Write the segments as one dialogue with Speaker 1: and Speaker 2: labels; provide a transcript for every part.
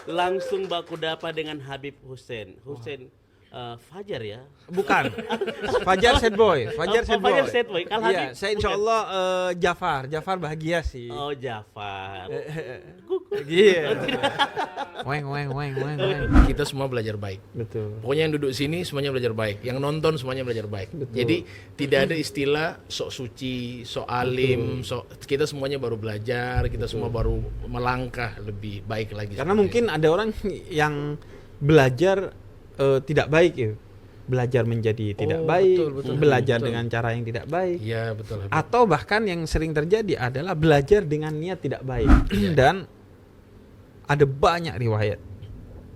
Speaker 1: langsung baku dapa dengan Habib Hussein. Fajar ya?
Speaker 2: Bukan. Fajar sad boy. Fajar sad boy.
Speaker 1: Fajar sad boy. Kalau
Speaker 2: Iya,
Speaker 1: Habib
Speaker 2: saya insya
Speaker 1: bukan.
Speaker 2: Allah Jafar bahagia sih.
Speaker 1: Oh, Jafar.
Speaker 2: Iya.
Speaker 3: Weng. Kita semua belajar baik.
Speaker 2: Betul.
Speaker 3: Pokoknya yang duduk sini semuanya belajar baik. Yang nonton semuanya belajar baik.
Speaker 2: Betul.
Speaker 3: Jadi tidak ada istilah sok suci, sok alim, kita semuanya baru belajar, kita semua baru melangkah lebih baik lagi.
Speaker 2: Karena mungkin ada orang yang belajar tidak baik ya. Belajar menjadi tidak baik,
Speaker 3: betul,
Speaker 2: belajar
Speaker 3: betul.
Speaker 2: dengan cara yang tidak baik.
Speaker 3: Iya, betul.
Speaker 2: Atau bahkan yang sering terjadi adalah belajar dengan niat tidak baik. Dan ada banyak riwayat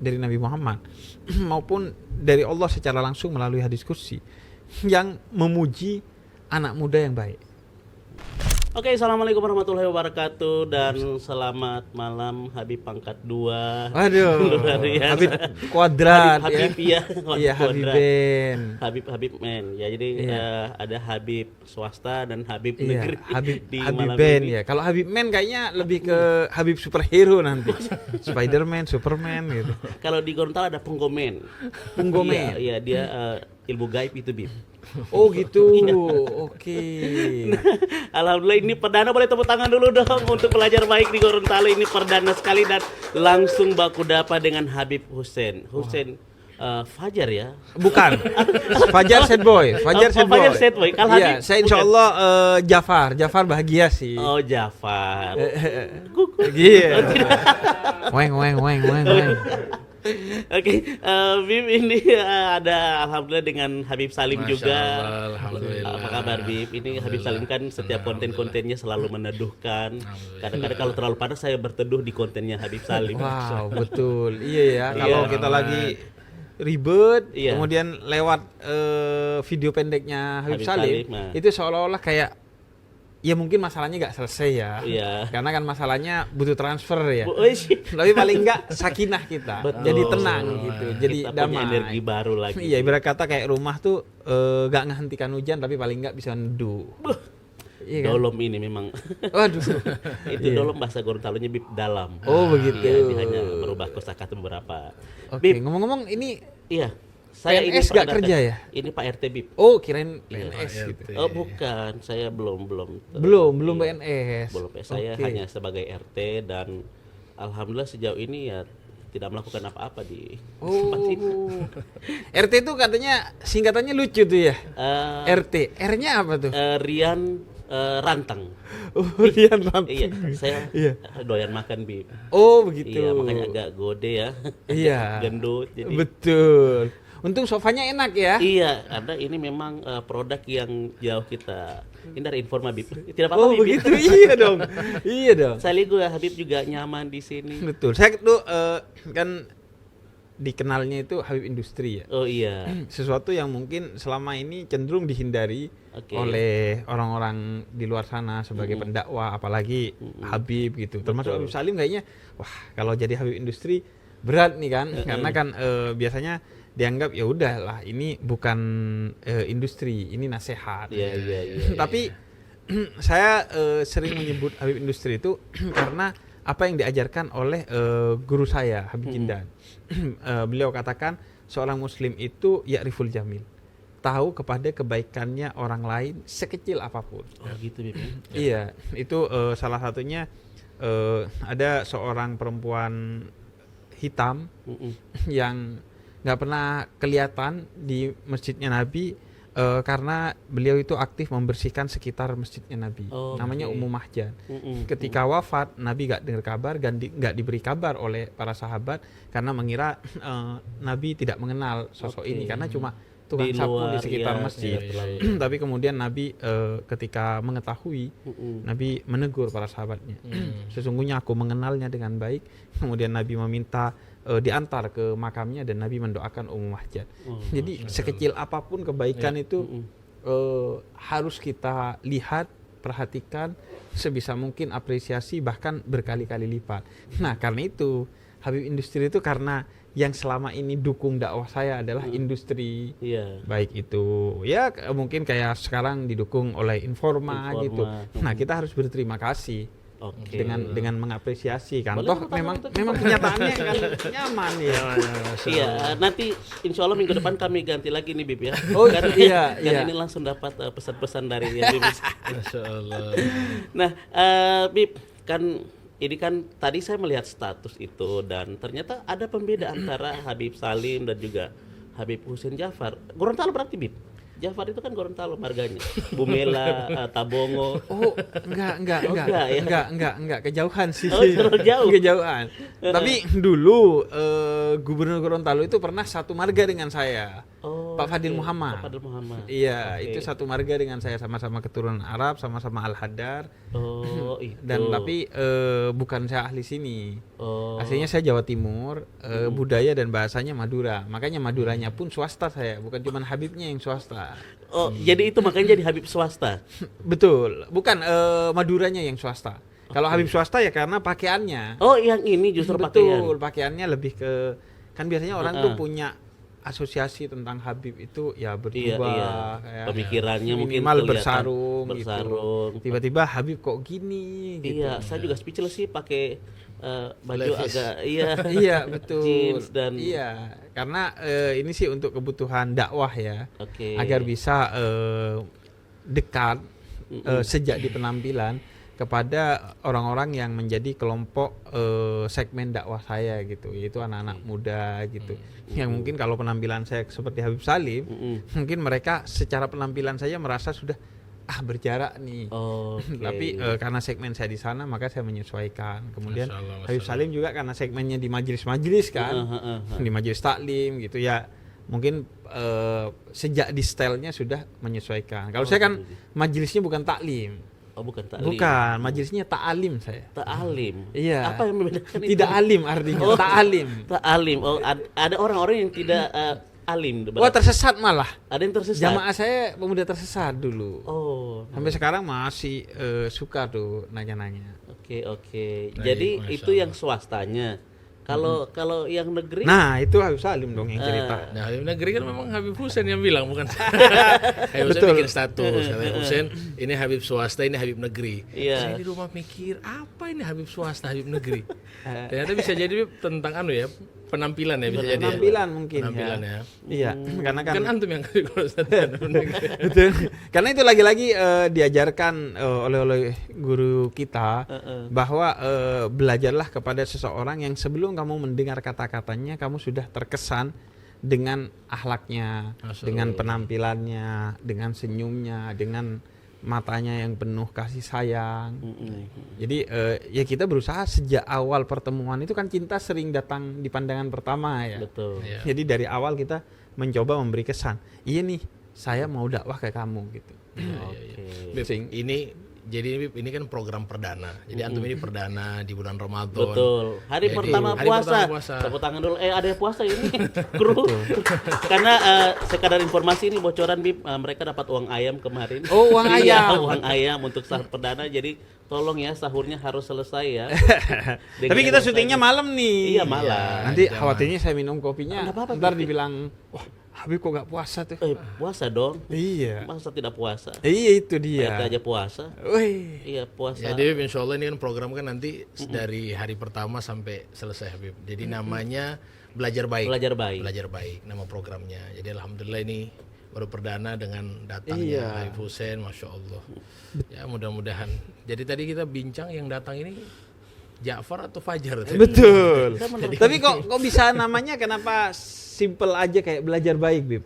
Speaker 2: dari Nabi Muhammad maupun dari Allah secara langsung melalui hadis kursi yang memuji anak muda yang baik.
Speaker 1: Oke, assalamualaikum warahmatullahi wabarakatuh dan selamat malam Habib pangkat 2.
Speaker 2: Waduh,
Speaker 1: Luar biasa.
Speaker 2: Habib kuadrat
Speaker 1: Habib
Speaker 2: ya.
Speaker 1: ya.
Speaker 2: Iya, Habib Ben.
Speaker 1: Habib men. Ya jadi
Speaker 2: Iya.
Speaker 1: ada Habib swasta dan Habib
Speaker 2: Iya,
Speaker 1: negeri
Speaker 2: Habib
Speaker 1: di
Speaker 2: Habib
Speaker 1: malam
Speaker 2: Ben
Speaker 1: ini.
Speaker 2: ya. Kalau Habib Men kayaknya lebih ke Habib superhero nanti. Spiderman, Superman gitu.
Speaker 1: Kalau di Gorontalo ada penggomen.
Speaker 2: Penggomen.
Speaker 1: Iya, dia ilmu gaib itu, Bib.
Speaker 2: Oh gitu. Oke.
Speaker 1: Alhamdulillah ini perdana, boleh tepuk tangan dulu dong untuk pelajar baik di Gorontalo, ini perdana sekali dan langsung baku dapa dengan Habib Hussein. Fajar ya?
Speaker 2: Bukan. Fajar sad boy. Fajar sad boy.
Speaker 1: Fajar sad boy. Kalau
Speaker 2: Iya,
Speaker 1: Habib
Speaker 2: saya insya
Speaker 1: bukan.
Speaker 2: Allah Jafar bahagia sih.
Speaker 1: Oh, Jafar.
Speaker 2: Iya.
Speaker 3: Weng.
Speaker 1: Oke, Bib ini ada alhamdulillah dengan Habib Salim
Speaker 3: Masya
Speaker 1: juga.
Speaker 3: Allah, alhamdulillah.
Speaker 1: Apa kabar, Bib? Ini Habib Salim kan setiap konten-kontennya selalu meneduhkan. Kadang-kadang kalau terlalu panas saya berteduh di kontennya Habib Salim.
Speaker 2: Wow, betul. Iya ya.
Speaker 1: Iya.
Speaker 2: Kalau kita lagi ribet,
Speaker 1: Iya.
Speaker 2: kemudian lewat video pendeknya Habib
Speaker 1: Habib
Speaker 2: Salim,
Speaker 1: Salim, nah.
Speaker 2: itu seolah-olah kayak ya mungkin masalahnya nggak selesai ya.
Speaker 1: Iya.
Speaker 2: Karena kan masalahnya butuh transfer ya.
Speaker 1: Wih,
Speaker 2: Tapi paling nggak sakinah kita.
Speaker 1: Betul.
Speaker 2: Jadi tenang gitu. Jadi
Speaker 1: kita punya
Speaker 2: damai.
Speaker 1: energi baru lagi.
Speaker 2: Iya, ibarat kata kayak rumah tuh nggak ngehentikan hujan tapi paling nggak bisa neduh. Iya kan?
Speaker 1: Dolom ini memang.
Speaker 2: Waduh.
Speaker 1: Itu dolom bahasa Gorontalonya, Bib, dalam.
Speaker 2: Oh, begitu.
Speaker 1: Iya, dia hanya merubah kosakata beberapa.
Speaker 2: Oke,
Speaker 1: Bib,
Speaker 2: ngomong-ngomong ini
Speaker 1: iya. Saya
Speaker 2: PNS nggak
Speaker 1: perdana.
Speaker 2: kerja ya?
Speaker 1: Ini Pak RT, Bib.
Speaker 2: Oh, kirain PNS gitu.
Speaker 1: Oh, bukan, saya belum
Speaker 2: Belum PNS.
Speaker 1: Belum, saya
Speaker 2: Oke.
Speaker 1: hanya sebagai RT dan alhamdulillah sejauh ini ya tidak melakukan apa-apa di tempat ini.
Speaker 2: Oh. RT itu katanya singkatannya lucu tuh ya.
Speaker 1: Eh,
Speaker 2: RT. R-nya apa tuh?
Speaker 1: Rian Rantang.
Speaker 2: Oh, Rian Rantang.
Speaker 1: Iya, saya
Speaker 2: Iya.
Speaker 1: doyan makan, Bib.
Speaker 2: Oh, begitu.
Speaker 1: Iya, makanya agak gode ya.
Speaker 2: Iya.
Speaker 1: Gendut jadi.
Speaker 2: Betul. Untung sofanya enak ya.
Speaker 1: Iya, karena ini memang produk yang jauh kita hindari, Informa, Bib. Tidak apa-apa,
Speaker 2: Oh,
Speaker 1: Bib.
Speaker 2: begitu. Iya dong. Iya dong.
Speaker 1: Sekaligus Habib juga nyaman di sini.
Speaker 2: Betul. Saya tuh kan dikenalnya itu Habib Industri ya.
Speaker 1: Oh iya.
Speaker 2: Sesuatu yang mungkin selama ini cenderung dihindari
Speaker 1: Oke.
Speaker 2: oleh orang-orang di luar sana sebagai pendakwah, apalagi Habib gitu. Termasuk
Speaker 1: Betul.
Speaker 2: Habib Salim kayaknya, wah kalau jadi Habib Industri berat nih kan, karena kan biasanya dianggap ya udahlah ini bukan industri, ini nasihat.
Speaker 1: Iya.
Speaker 2: Tapi saya sering menyebut Habib Industri itu karena apa yang diajarkan oleh guru saya Habib Jindan. Beliau katakan seorang muslim itu ya'riful jamil, tahu kepada kebaikannya orang lain sekecil apapun.
Speaker 1: Oh gitu, Bib.
Speaker 2: Iya, itu salah satunya ada seorang perempuan hitam yang nggak pernah kelihatan di masjidnya Nabi karena beliau itu aktif membersihkan sekitar masjidnya Nabi.
Speaker 1: Oh,
Speaker 2: Namanya
Speaker 1: oke.
Speaker 2: Ummu Mahjan. Ketika wafat, Nabi nggak dengar kabar, nggak diberi kabar oleh para sahabat karena mengira Nabi tidak mengenal sosok
Speaker 1: Oke.
Speaker 2: ini karena cuma tukang
Speaker 1: Di
Speaker 2: sapu
Speaker 1: luar,
Speaker 2: di sekitar
Speaker 1: iya,
Speaker 2: masjid.
Speaker 1: tidak terlalu.
Speaker 2: Tapi kemudian Nabi ketika mengetahui, Nabi menegur para sahabatnya. Sesungguhnya aku mengenalnya dengan baik. Kemudian Nabi meminta diantar ke makamnya dan Nabi mendoakan Ummu Mahjan. Jadi sekecil apapun kebaikan itu harus kita lihat, perhatikan, sebisa mungkin apresiasi, bahkan berkali-kali lipat. Nah karena itu Habib Industri itu karena yang selama ini dukung dakwah saya adalah industri.
Speaker 1: Iya.
Speaker 2: Baik itu ya mungkin kayak sekarang didukung oleh Informa gitu. Nah kita harus berterima kasih
Speaker 1: Oke.
Speaker 2: dengan mengapresiasi kan.
Speaker 1: Boleh
Speaker 2: Toh
Speaker 1: tepuk tangan untuk
Speaker 2: memang kenyataannya kan nyaman ya.
Speaker 1: Iya, nanti insya Allah minggu depan kami ganti lagi nih Bib ya.
Speaker 2: Oh,
Speaker 1: Karena
Speaker 2: iya, iya.
Speaker 1: ini langsung dapat pesan-pesan dari ya, Bib.
Speaker 3: Masya Allah.
Speaker 1: Nah, Bib, kan ini kan tadi saya melihat status itu dan ternyata ada pembedaan antara Habib Salim dan juga Habib Hussein Jafar. Gorontalo berarti Bib? Jafar itu kan Gorontalo marganya. Bumela, Tabongo.
Speaker 2: Oh, enggak ya? Enggak, kejauhan sih.
Speaker 1: Oh, terlalu jauh.
Speaker 2: Kejauhan. Tapi dulu Gubernur Gorontalo itu pernah satu marga dengan saya.
Speaker 1: Oh,
Speaker 2: Pak Fadil
Speaker 1: oke.
Speaker 2: Muhammad.
Speaker 1: Pak Fadil Muhammad.
Speaker 2: Iya,
Speaker 1: Oke.
Speaker 2: itu satu marga dengan saya, sama-sama keturunan Arab, sama-sama Al-Hadar.
Speaker 1: Oh, itu.
Speaker 2: Dan tapi bukan saya ahli sini.
Speaker 1: Oh.
Speaker 2: Aslinya saya Jawa Timur, budaya dan bahasanya Madura. Makanya Maduranya pun swasta saya, bukan cuma Habibnya yang swasta.
Speaker 1: Oh, jadi itu makanya jadi Habib swasta.
Speaker 2: Betul, bukan Maduranya yang swasta. Kalau Habib swasta ya karena pakaiannya.
Speaker 1: Oh, yang ini justru pakaian.
Speaker 2: Betul, pakaiannya lebih ke, kan biasanya orang tuh punya asosiasi tentang Habib itu ya berubah, kayak
Speaker 1: Pemikirannya mungkin
Speaker 2: minimal
Speaker 1: kelihatan
Speaker 2: bersarung. Gitu. Tiba-tiba Habib kok gini gitu.
Speaker 1: Iya, saya juga speechless sih pakai baju
Speaker 3: Levis.
Speaker 1: agak iya.
Speaker 2: Iya, betul.
Speaker 1: Jeans dan
Speaker 2: iya, karena ini sih untuk kebutuhan dakwah ya.
Speaker 1: Oke.
Speaker 2: Agar bisa dekat sejak di penampilan kepada orang-orang yang menjadi kelompok segmen dakwah saya gitu, yaitu anak-anak muda gitu. Yang mungkin kalau penampilan saya seperti Habib Salim, mungkin mereka secara penampilan saja merasa sudah berjarak nih.
Speaker 1: Oke.
Speaker 2: Tapi karena segmen saya di sana maka saya menyesuaikan. Kemudian
Speaker 3: Masya Allah, Masya
Speaker 2: Habib Salim juga karena segmennya di majelis-majelis kan, di majelis taklim gitu ya. Mungkin sejak di stylenya sudah menyesuaikan. Kalau saya kan majelisnya bukan taklim.
Speaker 1: Oh, bukan taklim.
Speaker 2: Bukan, majelisnya ta'alim saya.
Speaker 1: Ta'alim.
Speaker 2: Iya.
Speaker 1: Apa yang membedakan itu?
Speaker 2: Tidak alim artinya,
Speaker 1: Oh,
Speaker 2: ta'alim.
Speaker 1: Ta'alim. Oh, ada orang-orang yang tidak alim.
Speaker 2: Wah, tersesat malah.
Speaker 1: Ada yang tersesat.
Speaker 2: Jamaah saya pemuda tersesat dulu.
Speaker 1: Oh.
Speaker 2: Sampai sekarang masih suka tuh nanya-nanya.
Speaker 1: Oke.
Speaker 3: Baik,
Speaker 1: Jadi
Speaker 3: Masya
Speaker 1: itu yang swastanya. Kalau yang negeri
Speaker 2: Nah, itu Habib Salim dong yang cerita.
Speaker 3: Nah, Habib Negeri kan memang Habib Hussein yang bilang, bukan saya. Habib Hussein
Speaker 2: Betul.
Speaker 3: bikin status, katanya Hussein ini Habib swasta, ini Habib Negeri.
Speaker 1: Iya.
Speaker 3: Saya di rumah mikir, apa ini Habib swasta, Habib Negeri? Ternyata bisa jadi tentang penampilan ya, bisa jadi.
Speaker 2: Penampilan mungkin
Speaker 3: Penampilan
Speaker 2: ya.
Speaker 3: ya.
Speaker 2: Iya, karena kan
Speaker 3: Kan antum yang kalau Habib Negeri.
Speaker 2: betul. Karena itu lagi-lagi diajarkan oleh guru kita bahwa belajarlah kepada seseorang yang sebelum kamu mendengar kata-katanya kamu sudah terkesan dengan akhlaknya,
Speaker 3: Masya
Speaker 2: dengan
Speaker 3: Allah.
Speaker 2: penampilannya, dengan senyumnya, dengan matanya yang penuh kasih sayang. Jadi ya kita berusaha sejak awal pertemuan itu kan cinta sering datang di pandangan pertama ya.
Speaker 1: betul.
Speaker 3: Iya.
Speaker 2: Jadi dari awal kita mencoba memberi kesan, iya nih saya mau dakwah ke kamu gitu.
Speaker 1: Oke.
Speaker 3: Bib, ini kan program perdana. Jadi antum ini perdana di bulan Ramadan.
Speaker 1: Betul. Hari
Speaker 3: Jadi,
Speaker 1: pertama
Speaker 3: hari
Speaker 1: puasa.
Speaker 3: pertama puasa.
Speaker 1: Tepuk tangan dulu. Ada puasa ini. Kru. Karena sekadar informasi ini bocoran Bib, mereka dapat uang ayam kemarin.
Speaker 2: Oh, uang
Speaker 1: Iya,
Speaker 2: ayam.
Speaker 1: uang ayam untuk sahur perdana. Jadi tolong ya sahurnya harus selesai ya.
Speaker 2: Tapi kita syutingnya malam nih.
Speaker 1: Iya, malam.
Speaker 2: Nanti
Speaker 3: Jangan.
Speaker 2: khawatirnya saya minum kopinya,
Speaker 1: Nggak apa-apa,
Speaker 2: ntar
Speaker 1: Bib.
Speaker 2: dibilang, wah Habib kok gak puasa tuh.
Speaker 1: Puasa dong.
Speaker 2: Iya.
Speaker 1: Masa tidak puasa?
Speaker 2: Iya itu
Speaker 1: Kita
Speaker 2: dia.
Speaker 1: aja puasa.
Speaker 2: Wih.
Speaker 1: Iya, puasa.
Speaker 3: Jadi Habib, insya Allah ini kan program kan nanti dari hari pertama sampai selesai Habib. Jadi namanya Belajar Baik.
Speaker 1: Belajar baik.
Speaker 3: Belajar Baik nama programnya. Jadi alhamdulillah ini baru perdana dengan
Speaker 2: Iya.
Speaker 3: datangnya Habib Hussein, Masya Allah. Ya mudah-mudahan. Jadi tadi kita bincang yang datang ini Ja'far atau Fajar?
Speaker 2: Betul.
Speaker 1: Kita menurut-
Speaker 2: Tapi kok bisa namanya kenapa simple aja kayak Belajar Baik, Bib?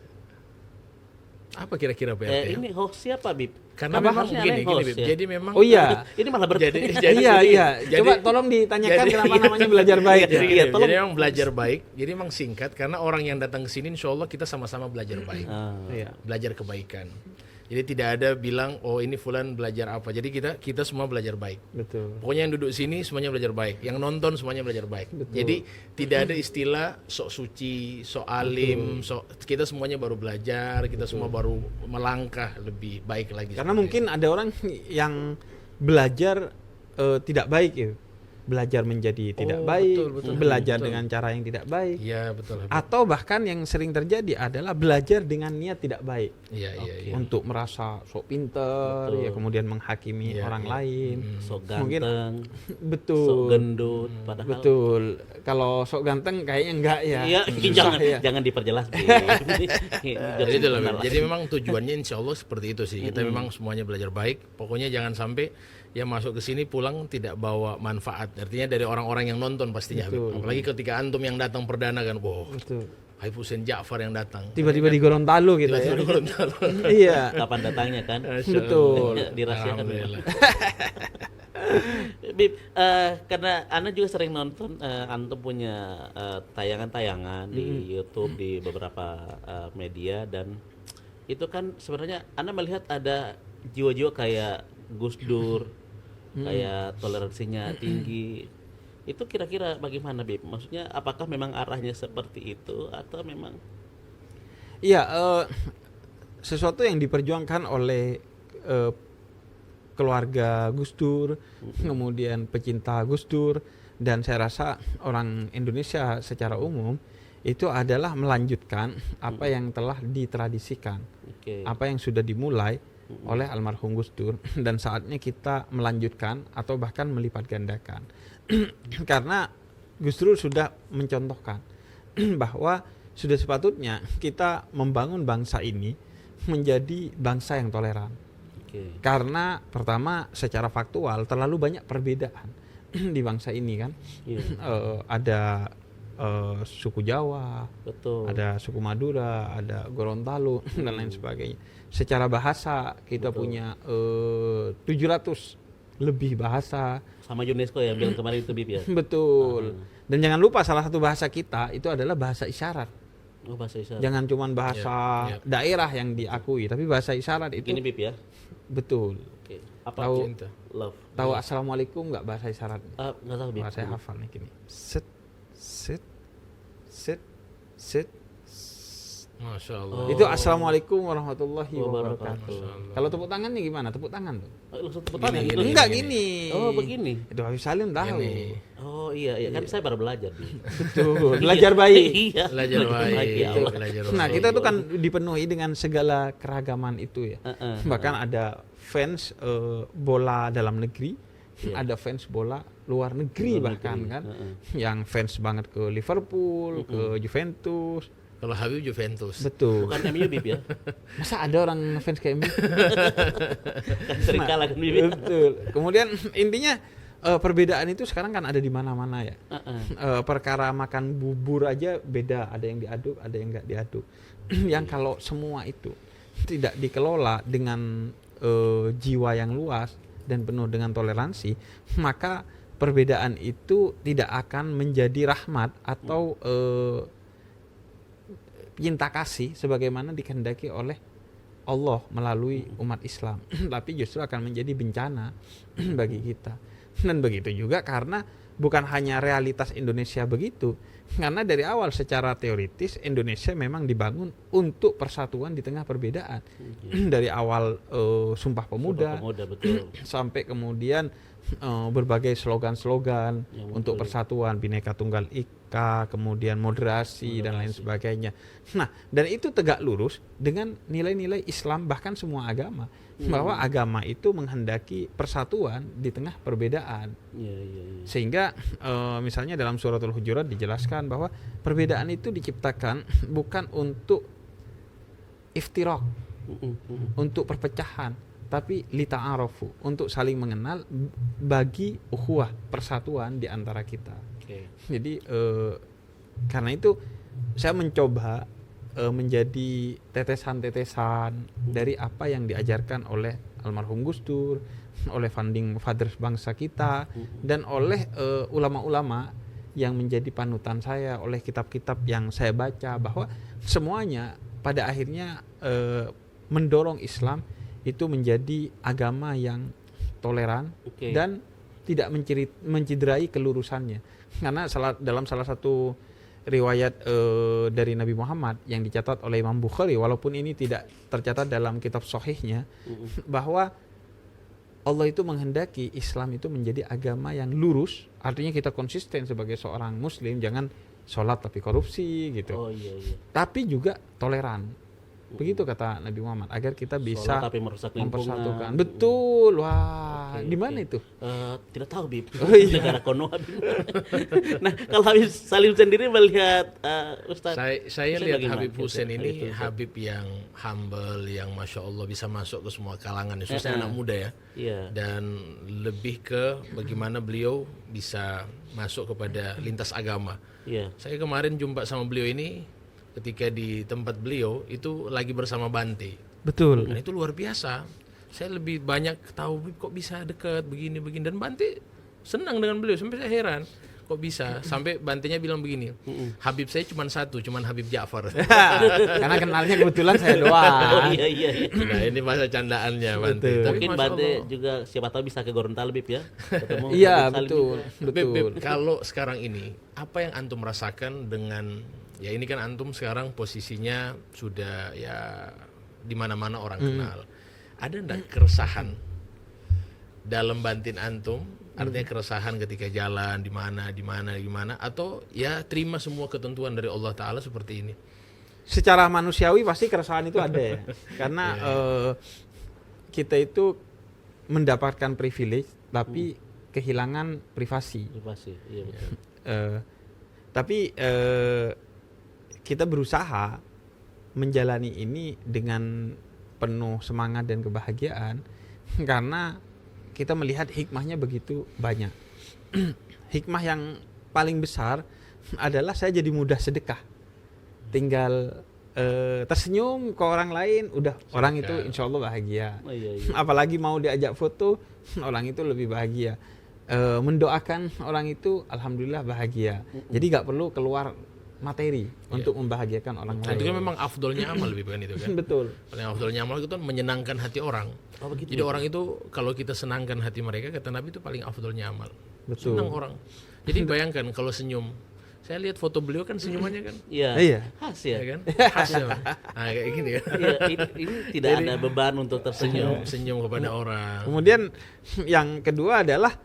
Speaker 3: Apa kira-kira PRT?
Speaker 1: ini host siapa Bib?
Speaker 3: Karena
Speaker 1: Apa
Speaker 3: memang
Speaker 1: harusnya
Speaker 3: begini,
Speaker 1: ada yang host,
Speaker 3: Bib.
Speaker 1: ya?
Speaker 3: Jadi memang
Speaker 2: Oh iya.
Speaker 1: Ini malah
Speaker 3: Jadi-
Speaker 1: bertanya.
Speaker 2: Iya, iya.
Speaker 3: jadi-
Speaker 2: Coba tolong ditanyakan
Speaker 3: jadi-
Speaker 2: kenapa namanya Belajar Baik.
Speaker 1: Iya,
Speaker 2: ya?
Speaker 1: iya. tolong.
Speaker 3: Jadi memang belajar baik. Jadi memang singkat karena orang yang datang ke sini insya Allah kita sama-sama belajar baik.
Speaker 2: Iya.
Speaker 3: Belajar kebaikan. Jadi tidak ada bilang oh ini fulan belajar apa. Jadi kita semua belajar baik.
Speaker 2: Betul.
Speaker 3: Pokoknya yang duduk sini semuanya belajar baik. Yang nonton semuanya belajar baik. Jadi tidak ada istilah sok suci, sok alim, kita semuanya baru belajar, kita semua baru melangkah lebih baik lagi.
Speaker 2: Karena
Speaker 3: seperti
Speaker 2: mungkin ada orang yang belajar tidak baik ya. belajar menjadi tidak
Speaker 3: Oh,
Speaker 2: baik,
Speaker 3: betul,
Speaker 2: belajar
Speaker 3: betul.
Speaker 2: dengan cara yang tidak baik,
Speaker 3: Iya, betul.
Speaker 2: atau bahkan yang sering terjadi adalah belajar dengan niat tidak baik
Speaker 3: Iya, iya.
Speaker 2: untuk merasa sok pinter,
Speaker 1: Betul.
Speaker 2: ya kemudian menghakimi
Speaker 3: Iya,
Speaker 2: orang
Speaker 3: iya.
Speaker 2: lain.
Speaker 1: Sok
Speaker 2: Mungkin-
Speaker 1: ganteng,
Speaker 2: Betul.
Speaker 1: sok gendut, padahal
Speaker 2: Betul. Kalau sok ganteng kayaknya enggak ya.
Speaker 1: Iya,
Speaker 2: Susah
Speaker 1: jangan diperjelas. Bib.
Speaker 3: Jadi itu lah,
Speaker 1: Benar
Speaker 3: Bib. Jadi memang tujuannya insya Allah seperti itu sih. Kita memang semuanya belajar baik. Pokoknya jangan sampai yang masuk ke sini pulang tidak bawa manfaat. Artinya dari orang-orang yang nonton pastinya. Habib.
Speaker 2: Betul.
Speaker 3: Apalagi ketika antum yang datang perdana kan, wow,
Speaker 2: Betul.
Speaker 3: Habib Hussein Ja'far yang datang.
Speaker 2: Tiba-tiba di Gorontalo gitu ya.
Speaker 3: Tiba-tiba Gorontalo.
Speaker 2: Iya.
Speaker 1: kapan datangnya kan?
Speaker 2: Betul.
Speaker 1: Dirahasiakan.
Speaker 3: Alhamdulillah.
Speaker 1: Bib, karena Anda juga sering nonton, Antum punya tayangan-tayangan di YouTube, di beberapa media, dan itu kan sebenarnya Anda melihat ada jiwa-jiwa kayak Gus Dur, kayak toleransinya tinggi. Itu kira-kira bagaimana, Bib? Maksudnya apakah memang arahnya seperti itu atau memang
Speaker 2: Iya, sesuatu yang diperjuangkan oleh keluarga Gus Dur, kemudian pecinta Gus Dur, dan saya rasa orang Indonesia secara umum itu adalah melanjutkan apa yang telah ditradisikan,
Speaker 1: oke.
Speaker 2: apa yang sudah dimulai oleh almarhum Gus Dur, dan saatnya kita melanjutkan atau bahkan melipat gandakan. Karena Gus Dur sudah mencontohkan bahwa sudah sepatutnya kita membangun bangsa ini menjadi bangsa yang toleran.
Speaker 1: Oke.
Speaker 2: Karena pertama secara faktual terlalu banyak perbedaan di bangsa ini kan.
Speaker 1: Iya,
Speaker 2: Ada suku Jawa,
Speaker 1: betul.
Speaker 2: ada suku Madura, ada Gorontalo dan lain sebagainya. Secara bahasa kita
Speaker 1: Betul.
Speaker 2: punya 700 lebih bahasa.
Speaker 1: Sama UNESCO yang bilang kemarin itu, Bib ya.
Speaker 2: Betul. Dan jangan lupa salah satu bahasa kita itu adalah bahasa isyarat.
Speaker 1: Oh, bahasa isyarat.
Speaker 2: Jangan cuman bahasa
Speaker 3: Iya, iya.
Speaker 2: daerah yang diakui, tapi bahasa isyarat itu
Speaker 1: Ini, Bib ya.
Speaker 2: betul.
Speaker 1: Oke. Apa?
Speaker 2: Tahu
Speaker 3: Cinta.
Speaker 1: Love.
Speaker 2: tahu assalamualaikum nggak bahasa isyarat?
Speaker 1: Nggak tahu, Bib.
Speaker 2: Saya hafal nih gini. Set set set set.
Speaker 3: Masya Allah.
Speaker 1: Oh.
Speaker 2: Itu assalamualaikum warahmatullahi
Speaker 1: Wabarakatuh.
Speaker 2: wabarakatuh.
Speaker 3: Masya Allah.
Speaker 2: Kalau tepuk tangannya gimana? Tepuk tangan tuh.
Speaker 1: Langsung tepuk tangan
Speaker 3: Gini,
Speaker 1: gitu.
Speaker 2: Enggak
Speaker 3: gini.
Speaker 2: gini.
Speaker 1: Oh, begini.
Speaker 2: Itu Habib Salim tahu.
Speaker 3: Gini.
Speaker 1: Oh iya, iya kan saya baru belajar. Bib.
Speaker 2: Betul. Belajar baik.
Speaker 1: Iya.
Speaker 3: Belajar baik.
Speaker 1: Ya Allah.
Speaker 3: Belajar
Speaker 2: Nah,
Speaker 3: baik.
Speaker 2: kita tuh kan dipenuhi dengan segala keragaman itu ya.
Speaker 1: Heeh.
Speaker 2: Bahkan ada fans bola dalam negeri,
Speaker 1: Iya.
Speaker 2: ada fans bola luar negeri
Speaker 1: Luar
Speaker 2: bahkan
Speaker 1: negeri,
Speaker 2: kan,
Speaker 1: heeh.
Speaker 2: yang fans banget ke Liverpool, ke Juventus.
Speaker 3: Kalau Habib Juventus.
Speaker 2: Betul.
Speaker 1: Bukan MU, Bib ya.
Speaker 2: Masa ada orang fans kayak MU?
Speaker 1: Kan sering kalah kan, Bib.
Speaker 2: Betul. Kemudian intinya perbedaan itu sekarang kan ada di mana-mana ya.
Speaker 1: Heeh.
Speaker 2: Perkara makan bubur aja beda, ada yang diaduk, ada yang nggak diaduk. Yang kalau semua itu tidak dikelola dengan jiwa yang luas dan penuh dengan toleransi, maka perbedaan itu tidak akan menjadi rahmat atau cinta kasih sebagaimana dikehendaki oleh Allah melalui umat Islam, tapi justru akan menjadi bencana bagi kita. Dan begitu juga karena bukan hanya realitas Indonesia begitu, karena dari awal secara teoritis Indonesia memang dibangun untuk persatuan di tengah perbedaan. Dari awal Sumpah Pemuda,
Speaker 1: Pemuda, betul.
Speaker 2: sampai kemudian berbagai slogan-slogan
Speaker 1: Yang
Speaker 2: untuk
Speaker 1: muncul.
Speaker 2: persatuan, Bhinneka Tunggal Ika, kemudian moderasi dan lain sebagainya. Nah, dan itu tegak lurus dengan nilai-nilai Islam bahkan semua agama, bahwa agama itu menghendaki persatuan di tengah perbedaan.
Speaker 1: Iya, iya, iya.
Speaker 2: Sehingga misalnya dalam suratul Hujurat dijelaskan bahwa perbedaan itu diciptakan bukan untuk iftiraq, untuk perpecahan, tapi lita'arafu, untuk saling mengenal bagi ukhuwah, persatuan di antara kita.
Speaker 1: Oke.
Speaker 2: Jadi karena itu saya mencoba menjadi tetesan-tetesan dari apa yang diajarkan oleh almarhum Gus Dur, oleh founding fathers bangsa kita, dan oleh ulama-ulama yang menjadi panutan saya, oleh kitab-kitab yang saya baca, bahwa semuanya pada akhirnya mendorong Islam itu menjadi agama yang toleran
Speaker 1: Oke.
Speaker 2: dan tidak menciderai kelurusannya. Karena dalam salah satu riwayat dari Nabi Muhammad yang dicatat oleh Imam Bukhari, walaupun ini tidak tercatat dalam kitab sahihnya, bahwa Allah itu menghendaki Islam itu menjadi agama yang lurus, artinya kita konsisten sebagai seorang muslim, jangan sholat tapi korupsi gitu.
Speaker 1: Oh iya.
Speaker 2: Tapi juga toleran. Begitu kata Nabi Muhammad, agar kita bisa
Speaker 1: Sholat tapi merusak lingkungan.
Speaker 2: mempersatukan. Betul. Wah, di mana itu?
Speaker 1: Tidak tahu, Bib.
Speaker 2: Oh, iya.
Speaker 1: Negara Konoha. Nah, kalau Habib Salim sendiri melihat Ustaz,
Speaker 3: Saya lihat
Speaker 1: bagaimana?
Speaker 3: Habib Hussein ini
Speaker 1: Ustaz.
Speaker 3: Habib yang humble, yang masya Allah bisa masuk ke semua kalangan, khususnya anak muda ya.
Speaker 1: Iya.
Speaker 3: Dan lebih ke bagaimana beliau bisa masuk kepada lintas agama.
Speaker 1: Iya.
Speaker 3: Saya kemarin jumpa sama beliau ini ketika di tempat beliau itu lagi bersama Bante.
Speaker 2: Betul.
Speaker 3: Dan itu luar biasa. Saya lebih banyak tahu kok bisa dekat begini dan Bante senang dengan beliau sampai saya heran. Kok bisa? Sampai Bantenya bilang begini, Habib saya cuma satu, cuma Habib Ja'far.
Speaker 2: Karena kenalnya kebetulan saya doang.
Speaker 1: Oh iya.
Speaker 3: Nah ini masa candaannya Bante.
Speaker 2: Betul.
Speaker 3: Tapi
Speaker 1: Mungkin
Speaker 3: Masya
Speaker 1: Bante
Speaker 3: Allah.
Speaker 1: juga siapa tahu bisa ke Gorontalo, Bib ya. Ketemu
Speaker 2: Iya,
Speaker 1: Habib Salim
Speaker 2: betul.
Speaker 1: juga.
Speaker 3: Beb,
Speaker 2: Betul.
Speaker 3: kalau sekarang ini apa yang antum rasakan dengan ya ini kan antum sekarang posisinya sudah ya di mana-mana orang kenal. Ada enggak keresahan dalam batin antum? Artinya keresahan ketika jalan di mana atau ya terima semua ketentuan dari Allah Taala seperti ini.
Speaker 2: Secara manusiawi pasti keresahan itu ada ya. Karena kita itu mendapatkan privilege tapi kehilangan privasi.
Speaker 1: Privasi. Iya betul.
Speaker 2: Tapi kita berusaha menjalani ini dengan penuh semangat dan kebahagiaan karena kita melihat hikmahnya begitu banyak. Hikmah yang paling besar adalah saya jadi mudah sedekah. Tinggal tersenyum ke orang lain, udah orang itu insya Allah bahagia.
Speaker 1: Oh, iya.
Speaker 2: Apalagi mau diajak foto, orang itu lebih bahagia. Mendoakan orang itu alhamdulillah bahagia. Jadi gak perlu keluar materi untuk membahagiakan orang
Speaker 3: Nah, itu kan
Speaker 2: lain.
Speaker 3: memang afdolnya amal lebih bukan itu kan?
Speaker 2: Betul.
Speaker 3: Paling afdolnya amal itu kan menyenangkan hati orang.
Speaker 1: Oh, begitu.
Speaker 3: Jadi orang itu kalau kita senangkan hati mereka, kata Nabi itu paling afdolnya amal.
Speaker 2: Betul.
Speaker 3: Senang orang. Jadi bayangkan kalau senyum. Saya lihat foto beliau kan senyumannya kan,
Speaker 1: Iya.
Speaker 2: Iya.
Speaker 1: Khas ya.
Speaker 3: ya kan? Khas ya. Nah, kayak gini kan.
Speaker 1: Iya, ini tidak ada beban untuk tersenyum.
Speaker 3: Senyum kepada orang.
Speaker 2: Kemudian yang kedua adalah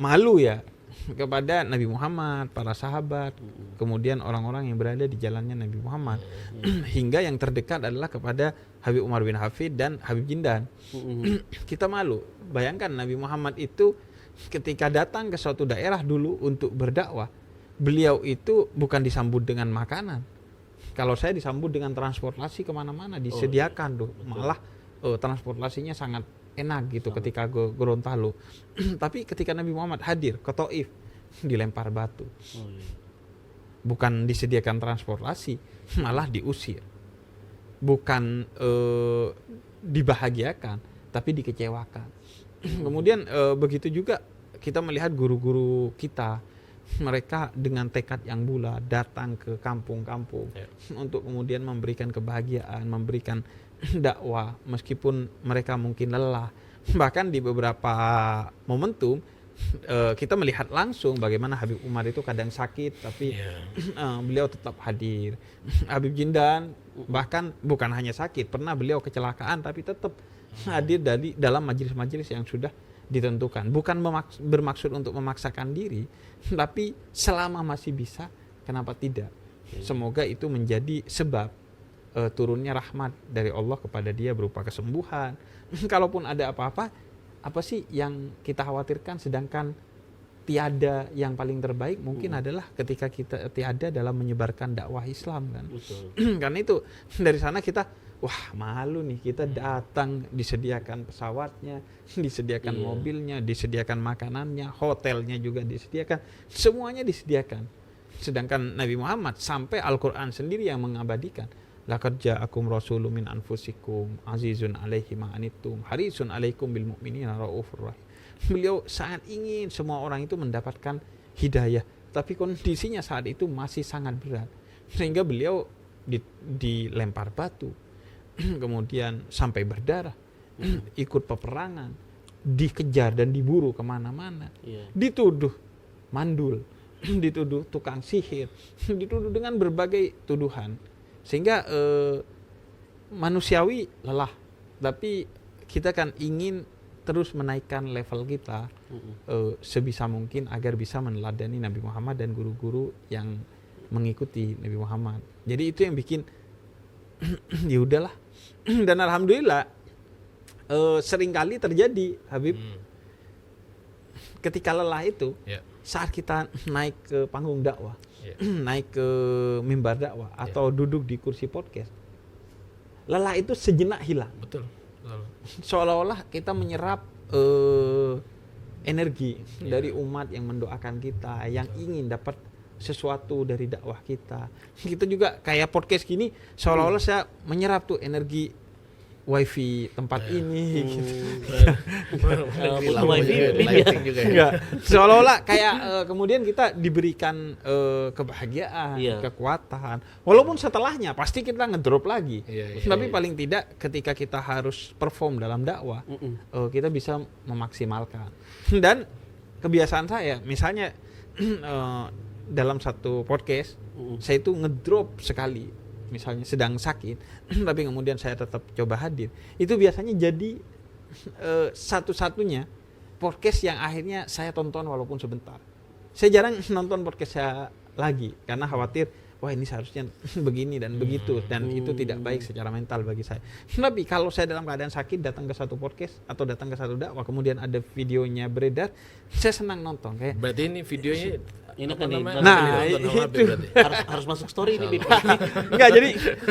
Speaker 2: malu ya kepada Nabi Muhammad, para sahabat, kemudian orang-orang yang berada di jalannya Nabi Muhammad. Hingga yang terdekat adalah kepada Habib Umar bin Hafid dan Habib Jindan. Kita malu. Bayangkan Nabi Muhammad itu ketika datang ke suatu daerah dulu untuk berdakwah, beliau itu bukan disambut dengan makanan. Kalau saya disambut dengan transportasi kemana-mana, disediakan tuh. Malah transportasinya sangat enak gitu ketika Gorontalo. Tapi ketika Nabi Muhammad hadir ke Taif, dilempar batu.
Speaker 1: Oh, iya.
Speaker 2: Bukan disediakan transportasi, malah diusir. Bukan dibahagiakan, tapi dikecewakan. Kemudian begitu juga kita melihat guru-guru kita, mereka dengan tekad yang bulat datang ke kampung-kampung untuk kemudian memberikan kebahagiaan, memberikan dakwah meskipun mereka mungkin lelah. Bahkan di beberapa momentum kita melihat langsung bagaimana Habib Umar itu kadang sakit tapi beliau tetap hadir. Habib Jindan bahkan bukan hanya sakit, pernah beliau kecelakaan tapi tetap hadir dalam majelis-majelis yang sudah ditentukan. Bukan bermaksud untuk memaksakan diri, tapi selama masih bisa, kenapa tidak? Semoga itu menjadi sebab turunnya rahmat dari Allah kepada dia berupa kesembuhan. Kalaupun ada apa-apa, apa sih yang kita khawatirkan, sedangkan tiada yang paling terbaik mungkin adalah ketika kita tiada dalam menyebarkan dakwah Islam kan. Karena itu dari sana kita wah malu nih, kita datang disediakan pesawatnya, disediakan mobilnya, disediakan makanannya, hotelnya juga disediakan, semuanya disediakan. Sedangkan Nabi Muhammad sampai Al-Quran sendiri yang mengabadikan, laqad ja'akum rasulun min anfusikum azizun 'alaihi ma anittum harisun 'alaikum bil mu'minina raufur rahim. Beliau sangat ingin semua orang itu mendapatkan hidayah, tapi kondisinya saat itu masih sangat berat sehingga beliau dilempar batu, kemudian sampai berdarah, ikut peperangan, dikejar dan diburu kemana-mana, dituduh mandul, dituduh tukang sihir, dituduh dengan berbagai tuduhan. Sehingga manusiawi lelah, tapi kita kan ingin terus menaikkan level kita sebisa mungkin agar bisa meneladani Nabi Muhammad dan guru-guru yang mengikuti Nabi Muhammad. Jadi itu yang bikin ya udahlah. Dan alhamdulillah seringkali terjadi, Habib, ketika lelah itu saat kita naik ke panggung dakwah, naik ke mimbar dakwah atau duduk di kursi podcast, lelah itu sejenak hilang.
Speaker 3: Betul.
Speaker 2: Seolah-olah kita menyerap energi dari umat yang mendoakan kita, yang ingin dapat sesuatu dari dakwah kita. Kita juga kayak podcast gini, seolah-olah saya menyerap tuh energi wifi tempat ini gitu. Seolah-olah kayak kemudian kita diberikan kebahagiaan, kekuatan. Walaupun setelahnya pasti kita ngedrop lagi. Tapi paling tidak ketika kita harus perform dalam dakwah, kita bisa memaksimalkan. Dan kebiasaan saya, misalnya dalam satu podcast, saya itu ngedrop sekali, misalnya sedang sakit, tapi kemudian saya tetap coba hadir. Itu biasanya jadi satu-satunya podcast yang akhirnya saya tonton walaupun sebentar. Saya jarang nonton podcast saya lagi karena khawatir, wah ini seharusnya begini dan begitu, dan itu tidak baik secara mental bagi saya. Tapi kalau saya dalam keadaan sakit datang ke satu podcast atau datang ke satu dakwah, kemudian ada videonya beredar, saya senang nonton. Kayak
Speaker 3: berarti ini videonya
Speaker 1: ini kan
Speaker 2: itu
Speaker 1: harus masuk story ini, Bib.
Speaker 2: Enggak,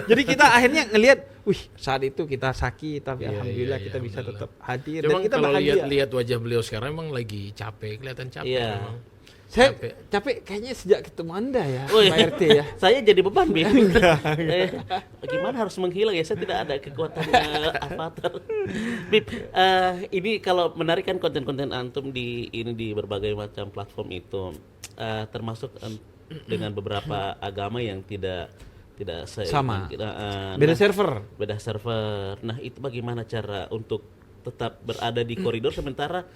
Speaker 2: jadi kita akhirnya ngelihat, wih, saat itu kita sakit tapi alhamdulillah kita bisa tetap hadir.
Speaker 3: Cuman
Speaker 2: dan kita
Speaker 3: kalau
Speaker 2: bahagia.
Speaker 3: lihat wajah beliau sekarang emang lagi capek, kelihatan capek memang.
Speaker 2: Saya capek kayaknya sejak ketemu Anda ya, Pak RT ya.
Speaker 1: Saya jadi beban, Bib. Gimana harus menghilang ya? Saya tidak ada kekuatan avatar. Bib, ini kalau menarik kan konten-konten antum di berbagai macam platform itu, termasuk dengan beberapa agama yang tidak
Speaker 2: sama.
Speaker 1: Beda
Speaker 2: server.
Speaker 1: Nah, itu bagaimana cara untuk tetap berada di koridor sementara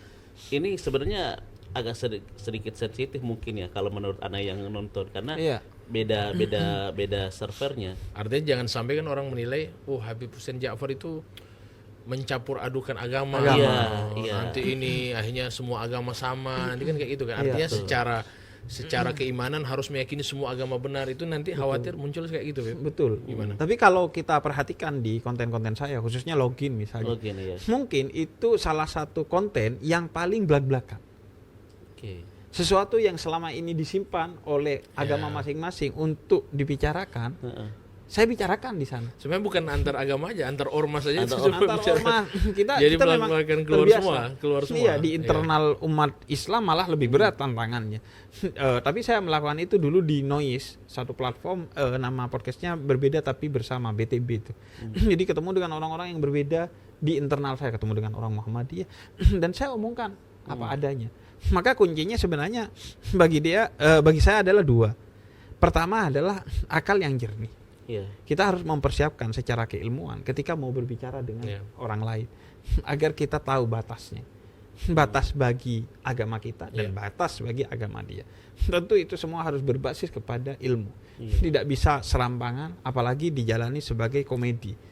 Speaker 1: ini sebenarnya agak sedikit sensitif mungkin ya kalau menurut Ana yang nonton, karena beda servernya.
Speaker 3: Artinya jangan sampai kan orang menilai, Habib Hussein Ja'far itu mencampur adukan agama. Nanti ini akhirnya semua agama sama, nanti kan kayak gitu kan. Artinya secara keimanan harus meyakini semua agama benar, itu nanti khawatir muncul kayak gitu, Beb.
Speaker 2: Betul.
Speaker 3: Gimana?
Speaker 2: Tapi kalau kita perhatikan di konten-konten saya, khususnya login misalnya, mungkin itu salah satu konten yang paling belak-belakan. Sesuatu yang selama ini disimpan oleh agama masing-masing untuk dibicarakan, saya bicarakan di sana.
Speaker 3: Sebenarnya bukan antar agama aja, antar ormas aja.
Speaker 2: Antar ormas kita memang
Speaker 3: keluar semua.
Speaker 2: Iya, di internal umat Islam malah lebih berat tantangannya. Tapi saya melakukan itu dulu di Noise, satu platform, nama podcastnya berbeda tapi bersama, BTB itu. Jadi ketemu dengan orang-orang yang berbeda di internal saya, ketemu dengan orang Muhammadiyah, dan saya omongkan apa adanya. Maka kuncinya sebenarnya bagi saya adalah dua. Pertama adalah akal yang jernih. Kita harus mempersiapkan secara keilmuan ketika mau berbicara dengan orang lain, agar kita tahu batasnya, batas bagi agama kita dan batas bagi agama dia. Tentu itu semua harus berbasis kepada ilmu. Tidak bisa serampangan, apalagi dijalani sebagai komedi.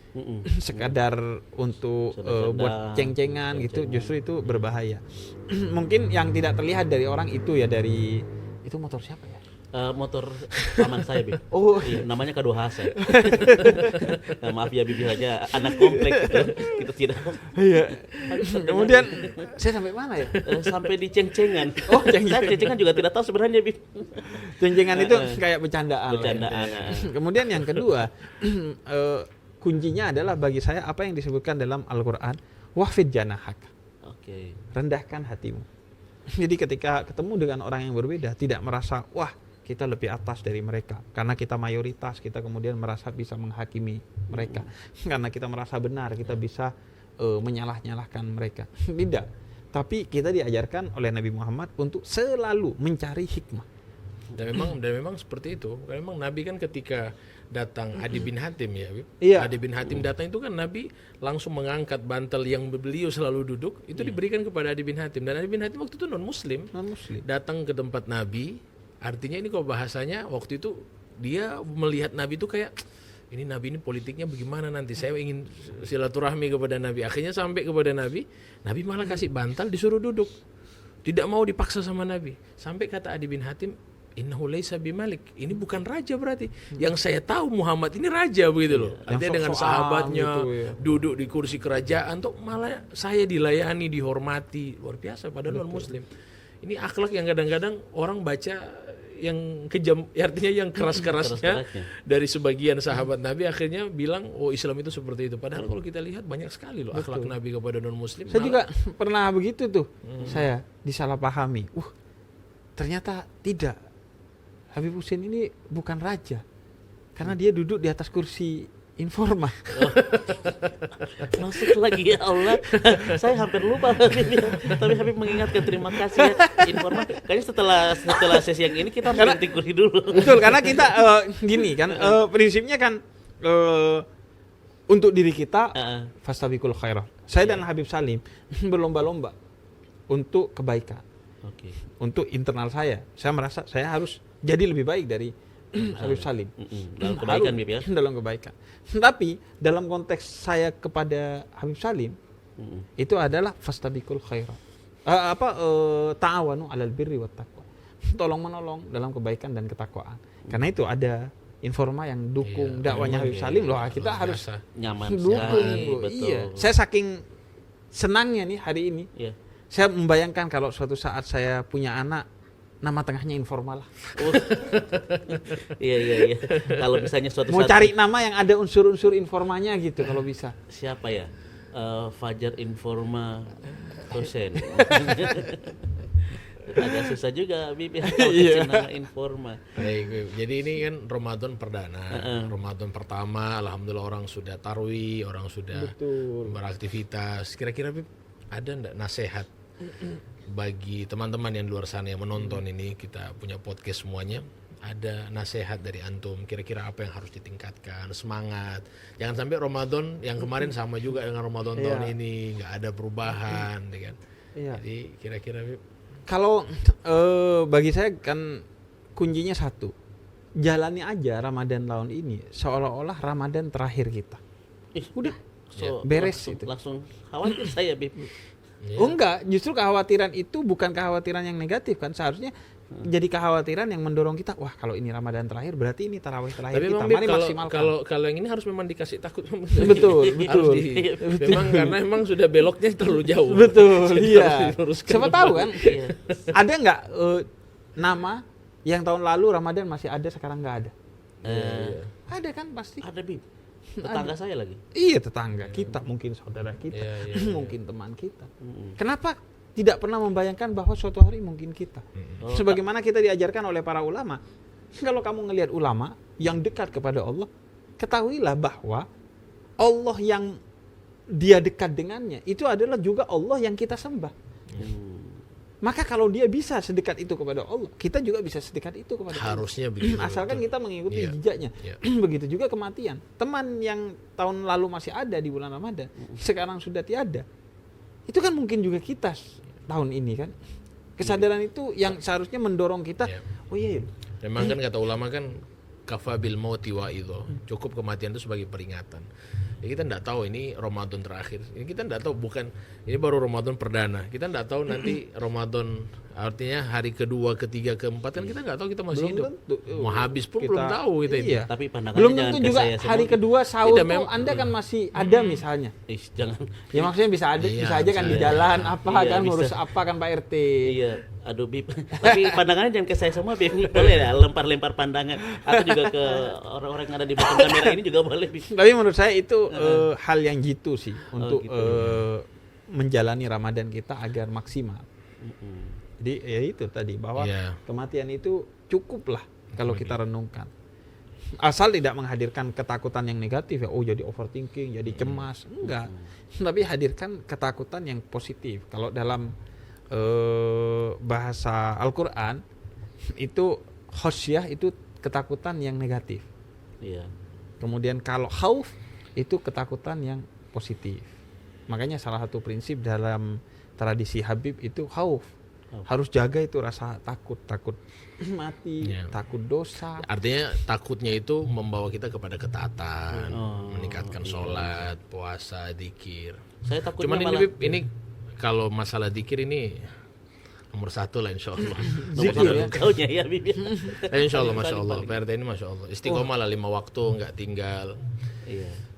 Speaker 2: Sekadar untuk buat ceng-cengan gitu, justru itu berbahaya. Mungkin yang tidak terlihat dari orang itu ya, dari itu motor siapa ya?
Speaker 1: Motor paman saya, Bib. Namanya K2H. Maaf ya, Bib, aja anak komplek gitu. Kita tidak.
Speaker 2: Kemudian saya sampai mana ya?
Speaker 1: Sampai di ceng-cengan.
Speaker 2: Ceng-cengan.
Speaker 1: Saya ceng-cengan juga tidak tahu sebenarnya, Bib.
Speaker 2: Ceng-cengan itu kayak bercandaan. Kemudian yang kedua, kuncinya adalah bagi saya apa yang disebutkan dalam Al-Qur'an, wahfid janahak. Rendahkan hatimu. Jadi ketika ketemu dengan orang yang berbeda, tidak merasa wah kita lebih atas dari mereka karena kita mayoritas, kita kemudian merasa bisa menghakimi mereka. Karena kita merasa benar, kita bisa menyalah-nyalahkan mereka. Tidak. Tapi kita diajarkan oleh Nabi Muhammad untuk selalu mencari hikmah.
Speaker 3: Dan memang seperti itu. Karena memang Nabi kan ketika datang Adi bin Hatim ya, Adi bin Hatim datang itu kan Nabi langsung mengangkat bantal yang beliau selalu duduk itu diberikan kepada Adi bin Hatim, dan Adi bin Hatim waktu itu non muslim. Datang ke tempat Nabi, artinya ini kalau bahasanya waktu itu dia melihat Nabi itu kayak ini Nabi ini politiknya bagaimana nanti, saya ingin silaturahmi kepada Nabi. Akhirnya sampai kepada Nabi malah kasih bantal, disuruh duduk, tidak mau dipaksa sama Nabi. Sampai kata Adi bin Hatim, innahu laisa bimalik, ini bukan raja berarti. Yang saya tahu Muhammad ini raja begitu loh. Artinya dengan sahabatnya
Speaker 2: gitu, ya.
Speaker 3: duduk di kursi kerajaan, tuh malah saya dilayani, dihormati, luar biasa padahal non muslim. Ini akhlak yang kadang-kadang orang baca yang kejam, artinya yang keras-kerasnya dari sebagian sahabat Nabi akhirnya bilang oh Islam itu seperti itu. Padahal kalau kita lihat banyak sekali loh akhlak Nabi kepada non muslim.
Speaker 2: Saya juga pernah begitu tuh. Saya disalahpahami. Ternyata tidak. Habib Hussein ini bukan raja. Karena dia duduk di atas kursi informa.
Speaker 1: Masuk lagi, ya Allah. Saya hampir lupa tapi Habib mengingatkan, terima kasih ya informa. Kayaknya setelah sesi yang ini kita harus ganti kursi dulu.
Speaker 2: Betul, karena kita gini kan, prinsipnya kan untuk diri kita fastabiqul khairat. Saya dan Habib Salim berlomba-lomba untuk kebaikan. Untuk internal saya merasa saya harus jadi lebih baik dari Habib Salim.
Speaker 1: Dalam kebaikan, Bib, ya.
Speaker 2: Dalam kebaikan. Tapi dalam konteks saya kepada Habib Salim itu adalah fastabiqul khairat. Ta'awanu 'alal birri wat taqwa. Tolong menolong dalam kebaikan dan ketakwaan. Karena itu ada informa yang dukung dakwanya Habib Salim loh. Kita harus
Speaker 1: nyaman
Speaker 2: dukung.
Speaker 1: betul.
Speaker 2: Iya. Saya saking senangnya nih hari ini.
Speaker 1: Iya.
Speaker 2: Saya membayangkan kalau suatu saat saya punya anak, nama tengahnya informal lah.
Speaker 1: Iya. Kalau misalnya suatu
Speaker 2: Mau
Speaker 1: saat
Speaker 2: cari nama yang ada unsur-unsur informanya gitu kalau bisa.
Speaker 1: siapa ya? Fajar Informa Hussein. Agak susah juga, Bib, kalau kasih nama Informa.
Speaker 3: Baik. Jadi ini kan Ramadan perdana, Ramadan pertama, alhamdulillah orang sudah tarwi, orang sudah beraktivitas. Kira-kira Bib, ada enggak nasihat bagi teman-teman yang di luar sana yang menonton ini, kita punya podcast semuanya, ada nasihat dari antum, kira-kira apa yang harus ditingkatkan, semangat, jangan sampai Ramadan yang kemarin sama juga dengan Ramadan tahun ini, nggak ada perubahan, kan? Jadi kira-kira
Speaker 2: kalau bagi saya kan kuncinya satu, jalani aja Ramadan tahun ini seolah-olah Ramadan terakhir kita.
Speaker 1: Udah
Speaker 2: beres
Speaker 1: langsung khawatir saya, Bib.
Speaker 2: Oh enggak, justru kekhawatiran itu bukan kekhawatiran yang negatif kan, seharusnya jadi kekhawatiran yang mendorong kita, wah kalau ini Ramadan terakhir berarti ini tarawih terakhir. Tapi kita mari maksimalkan.
Speaker 3: Kalau yang ini harus memang dikasih takut.
Speaker 2: Betul.
Speaker 3: Memang karena memang sudah beloknya terlalu jauh.
Speaker 2: Betul, iya. Siapa tahu kan, ada nggak nama yang tahun lalu Ramadan masih ada, sekarang nggak ada? Ada kan pasti.
Speaker 1: Ada, Bib. Tetangga saya lagi.
Speaker 2: Iya, tetangga kita, mungkin saudara kita, mungkin teman kita. Kenapa tidak pernah membayangkan bahwa suatu hari mungkin kita? Sebagaimana kita diajarkan oleh para ulama. Kalau kamu ngelihat ulama yang dekat kepada Allah, ketahuilah bahwa Allah yang dia dekat dengannya itu adalah juga Allah yang kita sembah. Maka kalau dia bisa sedekat itu kepada Allah, kita juga bisa sedekat itu kepada Allah.
Speaker 3: Harusnya begitu.
Speaker 2: Asalkan kita mengikuti jejaknya. Begitu juga kematian. Teman yang tahun lalu masih ada di bulan Ramadan, sekarang sudah tiada. Itu kan mungkin juga kita tahun ini kan. Kesadaran itu yang seharusnya mendorong kita. Oh iya.
Speaker 3: Memang kan kata ulama kan kafabil mauti wa idho. Cukup kematian itu sebagai peringatan. Ya, kita tidak tahu ini Ramadan terakhir. Ini kita tidak tahu, bukan ini baru Ramadan perdana. Kita tidak tahu nanti Ramadan artinya hari kedua, ketiga, keempat, kan kita nggak tahu, kita masih hidup. Mau habis pun belum tahu kita ini.
Speaker 1: Tapi pandangannya
Speaker 2: belum
Speaker 1: jangan
Speaker 2: tentu
Speaker 1: ke
Speaker 2: juga
Speaker 1: saya
Speaker 2: hari
Speaker 1: semua.
Speaker 2: kedua sahur tuh Anda kan masih ada misalnya.
Speaker 1: Jangan.
Speaker 2: Ya maksudnya bisa ada, bisa aja kan di jalan apa kan
Speaker 1: bisa.
Speaker 2: ngurus apa kan Pak RT.
Speaker 1: Iya. Aduh, Bib. Tapi pandangannya jangan ke saya semua, Bib. Boleh ya lempar-lempar pandangan atau juga ke orang-orang yang ada di belakang kamera ini juga boleh, Bib.
Speaker 2: Tapi menurut saya itu hal yang jitu sih untuk menjalani Ramadan kita agar maksimal. Jadi ya itu tadi bahwa kematian itu cukuplah kalau kita renungkan. Asal tidak menghadirkan ketakutan yang negatif ya, oh jadi overthinking, jadi cemas, enggak. Tapi hadirkan ketakutan yang positif. Kalau dalam bahasa Al-Quran itu khosyah itu ketakutan yang negatif.
Speaker 1: Iya.
Speaker 2: Kemudian kalau khauf itu ketakutan yang positif. Makanya salah satu prinsip dalam tradisi Habib itu khauf. Harus jaga itu rasa takut mati,
Speaker 3: Iya.
Speaker 2: takut dosa.
Speaker 3: Artinya takutnya itu membawa kita kepada ketaatan, meningkatkan sholat, puasa, zikir.
Speaker 1: Saya takutnya
Speaker 3: Cuman ini
Speaker 1: malah
Speaker 3: Bib, ini kalau masalah zikir ini nomor 1 lah insya Allah.
Speaker 2: Zikir ya.
Speaker 1: kaunya ya Bib.
Speaker 3: Insya Allah, Masya Allah. PRT ini Masya Allah. Istiqomah lah 5 waktu, nggak tinggal.
Speaker 1: Iya.